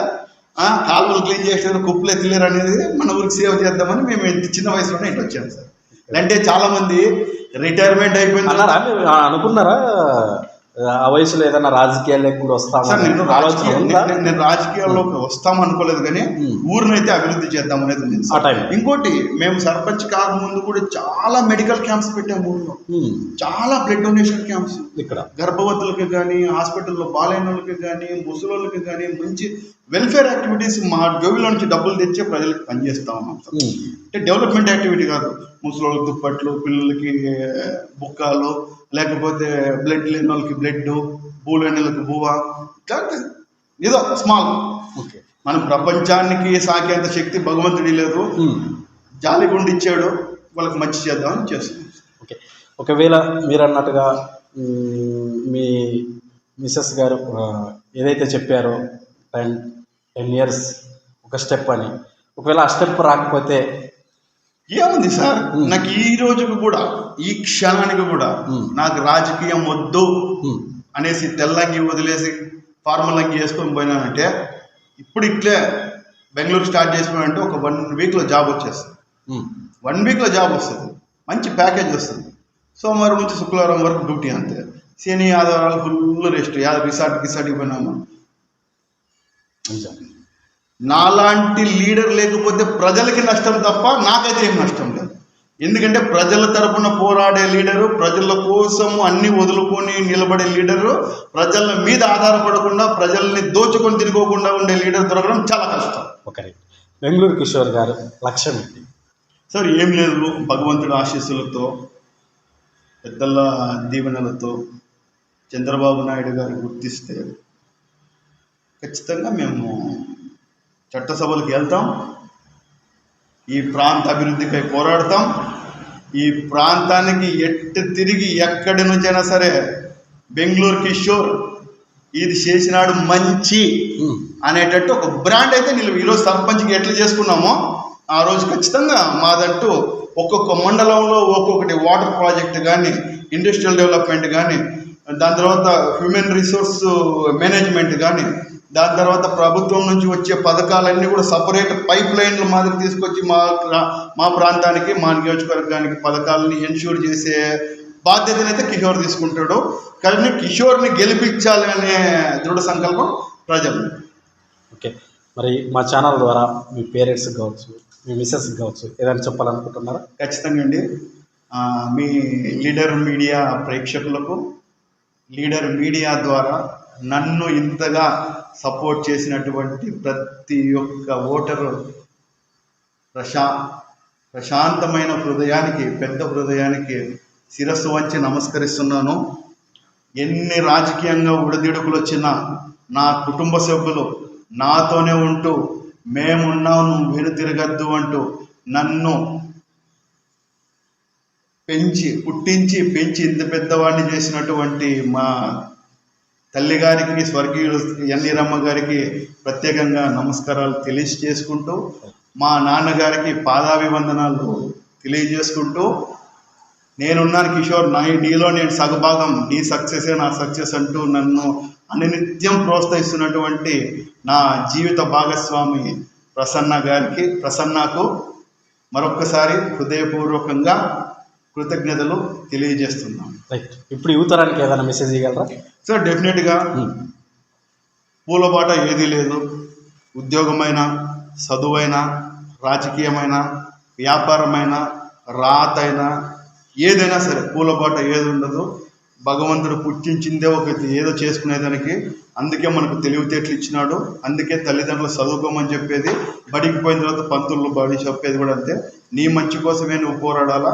కాలువలు క్లీన్ చేసారు, కుప్పలు ఎత్తిలేరు అనేది మన ఊరికి సేవ్ చేద్దామని మేము చిన్న వయసులోనే ఇటు వచ్చాము సార్. అంటే చాలా మంది రిటైర్మెంట్ అయిపోయింది అనుకున్నారా ఆ వయసులో ఏదైనా రాజకీయాలు లేకుండా వస్తాము? నేను రాజకీయాల్లోకి వస్తాం అనుకోలేదు, కానీ ఊరినైతే అభివృద్ధి చేద్దాం అనేది ఉంది. ఇంకోటి, మేము సర్పంచ్ కాకముందు కూడా చాలా మెడికల్ క్యాంప్స్ పెట్టాము ఊళ్ళో. చాలా బ్లడ్ డొనేషన్ క్యాంప్స్ ఇక్కడ గర్భవతులకి కానీ, హాస్పిటల్లో బాలైనోళ్ళకి కానీ, ముసలోళ్ళకి కానీ మంచి వెల్ఫేర్ యాక్టివిటీస్ మా జోబిలో నుంచి డబ్బులు తెచ్చే ప్రజలకు పనిచేస్తా ఉన్నాం. అంటే డెవలప్మెంట్ యాక్టివిటీ కాదు, ముసలోళ్ళకి దుప్పట్లు, పిల్లలకి బుక్కాలు, లేకపోతే బ్లడ్ లేని వాళ్ళకి బ్లడ్, బూలేని వాళ్ళకి బువ్వ, ఏదో స్మాల్. మనం ప్రపంచానికి సాకేంత శక్తి భగవంతుడి లేదు, జాలిగుండి ఇచ్చాడు, వాళ్ళకి మంచి చేద్దామని చేస్తున్నాం. ఓకే, ఒకవేళ మీరు అన్నట్టుగా మీ మిసెస్ గారు ఏదైతే చెప్పారో 10 years ఒక స్టెప్ అని, ఒకవేళ ఆ స్టెప్ రాకపోతే ఏముంది సార్? నాకు ఈ రోజుకు కూడా, ఈ క్షణానికి కూడా నాకు రాజకీయం వద్దు అనేసి తెల్లంగి వదిలేసి ఫార్మల్ అంగి వేసుకొని పోయినానంటే, ఇప్పుడు ఇట్లే బెంగళూరు స్టార్ట్ చేసినానంటే ఒక 1 weekలో జాబ్ వచ్చేస్తుంది. 1 weekలో జాబ్ వస్తుంది, మంచి ప్యాకేజ్ వస్తుంది. సోమవారం నుంచి శుక్రవారం వరకు డ్యూటీ, అంతే. శని ఆదివారాలు ఫుల్ రెస్ట్ రిసార్ట్కి పోయినాము. నిజం. నాలాంటి లీడర్ లేకపోతే ప్రజలకి నష్టం తప్ప నాకైతే ఏం నష్టం లేదు. ఎందుకంటే ప్రజల తరపున పోరాడే లీడరు, ప్రజల కోసము అన్ని వదులుకొని నిలబడే లీడరు, ప్రజల మీద ఆధారపడకుండా ప్రజల్ని దోచుకొని తినుకోకుండా ఉండే లీడర్ దొరకడం చాలా కష్టం. ఓకే. బెంగళూరు కిషోర్ గారు లక్ష్యం ఏంటి? సార్ ఏం లేదు, భగవంతుడి ఆశీస్సులతో, పెద్దల దీవెనలతో చంద్రబాబు నాయుడు గారు గుర్తిస్తే ఖచ్చితంగా మేము చట్టసభలకు వెళ్తాం, ఈ ప్రాంత అభివృద్ధికై పోరాడతాం, ఈ ప్రాంతానికి తిరిగి ఎక్కడి నుంచైనా సరే బెంగళూరు కిషోర్ ఇది చేసినాడు మంచి అనేటట్టు ఒక బ్రాండ్ అయితే ఈరోజు సర్పంచ్కి ఎట్లా చేసుకున్నామో ఆ రోజు ఖచ్చితంగా మాదంటూ ఒక్కొక్క మండలంలో ఒక్కొక్కటి వాటర్ ప్రాజెక్ట్ కానీ, ఇండస్ట్రియల్ డెవలప్మెంట్ కానీ, దాని తర్వాత హ్యూమన్ రిసోర్స్ మేనేజ్మెంట్ కానీ, దాని తర్వాత ప్రభుత్వం నుంచి వచ్చే పథకాలన్నీ కూడా సపరేట్ పైప్ లైన్ల మాదిరి తీసుకొచ్చి మా ప్రాంతానికి, మా నియోజకవర్గానికి పథకాలని ఎన్ష్యూర్ చేసే బాధ్యతనైతే కిషోర్ తీసుకుంటాడు. కానీ కిషోర్ని గెలిపించాలి అనే దృఢ సంకల్పం ప్రజలు. ఓకే. మరి మా ఛానల్ ద్వారా మీ పేరెంట్స్కి కావచ్చు, మీ మిస్సెస్కి కావచ్చు ఏదైనా చెప్పాలనుకుంటున్నారా? ఖచ్చితంగా అండి. మీ లీడర్ మీడియా ప్రేక్షకులకు, లీడర్ మీడియా ద్వారా నన్ను ఇంతగా సపోర్ట్ చేసినటువంటి ప్రతి ఒక్క ఓటరు ప్రశాంతమైన హృదయానికి, పెద్ద హృదయానికి శిరస్సు వంచి నమస్కరిస్తున్నాను. ఎన్ని రాజకీయంగా ఉడదిడుకులు వచ్చినా నా కుటుంబ సభ్యులు నాతోనే ఉంటూ మేమున్నావు, నువ్వు వెనుతిరగద్దు అంటూ నన్ను పుట్టించి పెంచి ఇంత పెద్దవాడిని చేసినటువంటి మా తల్లిగారికి, స్వర్గీయులు ఎన్నిరమ్మ గారికి ప్రత్యేకంగా నమస్కారాలు తెలియజేసుకుంటూ, మా నాన్నగారికి పాదాభివందనాలు తెలియజేసుకుంటూ, నేనున్నాను కిషోర్, నీలో నేను సగభాగం, నీ సక్సెసే నా సక్సెస్ అంటూ నన్ను నిత్యం ప్రోత్సహిస్తున్నటువంటి నా జీవిత భాగస్వామి ప్రసన్నకు మరొక్కసారి హృదయపూర్వకంగా కృతజ్ఞతలు తెలియజేస్తున్నాం. రైట్. ఇప్పుడు యువతరానికి ఏదైనా మెసేజ్ ఇవ్వగలరా? సార్ డెఫినెట్గా పూలబాట ఏదీ లేదు. ఉద్యోగమైన, చదువైనా, రాజకీయమైన, వ్యాపారమైన, రాతైనా ఏదైనా సరే పూలబాట ఏది ఉండదు. భగవంతుడు పుట్టించిందే ఒక ఏదో చేసుకునేదానికి. అందుకే మనకు తెలివితేటలు ఇచ్చినాడు. అందుకే తల్లిదండ్రులు చదువుకోమని చెప్పేది, బడికి పోయిన తర్వాత పంతులు బడి చెప్పేది కూడా అంతే. నీ మంచి కోసమే నువ్వు పోరాడాలా.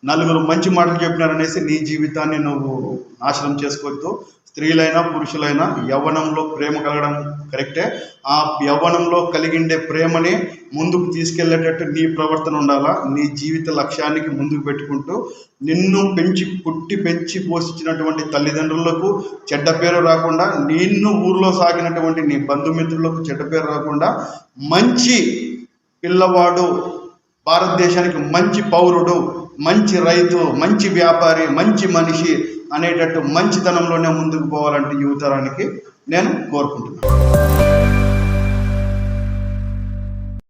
నలుగురు మంచి మాటలు చెప్పినారనేసి నీ జీవితాన్ని నువ్వు నాశనం చేసుకోవద్దు. స్త్రీలైనా పురుషులైనా యవ్వనంలో ప్రేమ కలగడం కరెక్టే. ఆ యవ్వనంలో కలిగిండే ప్రేమని ముందుకు తీసుకెళ్లేటట్టు నీ ప్రవర్తన ఉండాలా. నీ జీవిత లక్ష్యానికి ముందుకు పెట్టుకుంటూ నిన్ను పెంచి పోషించినటువంటి తల్లిదండ్రులకు చెడ్డ పేరు రాకుండా, నిన్ను ఊర్లో సాగినటువంటి నీ బంధుమిత్రులకు చెడ్డ పేరు రాకుండా, మంచి పిల్లవాడు, భారతదేశానికి మంచి పౌరుడు, మంచి రైతు, మంచి వ్యాపారి, మంచి మనిషి అనేటట్టు మంచితనంలోనే ముందుకు పోవాలంటే యువతరానికి నేను కోరుకుంటున్నాను.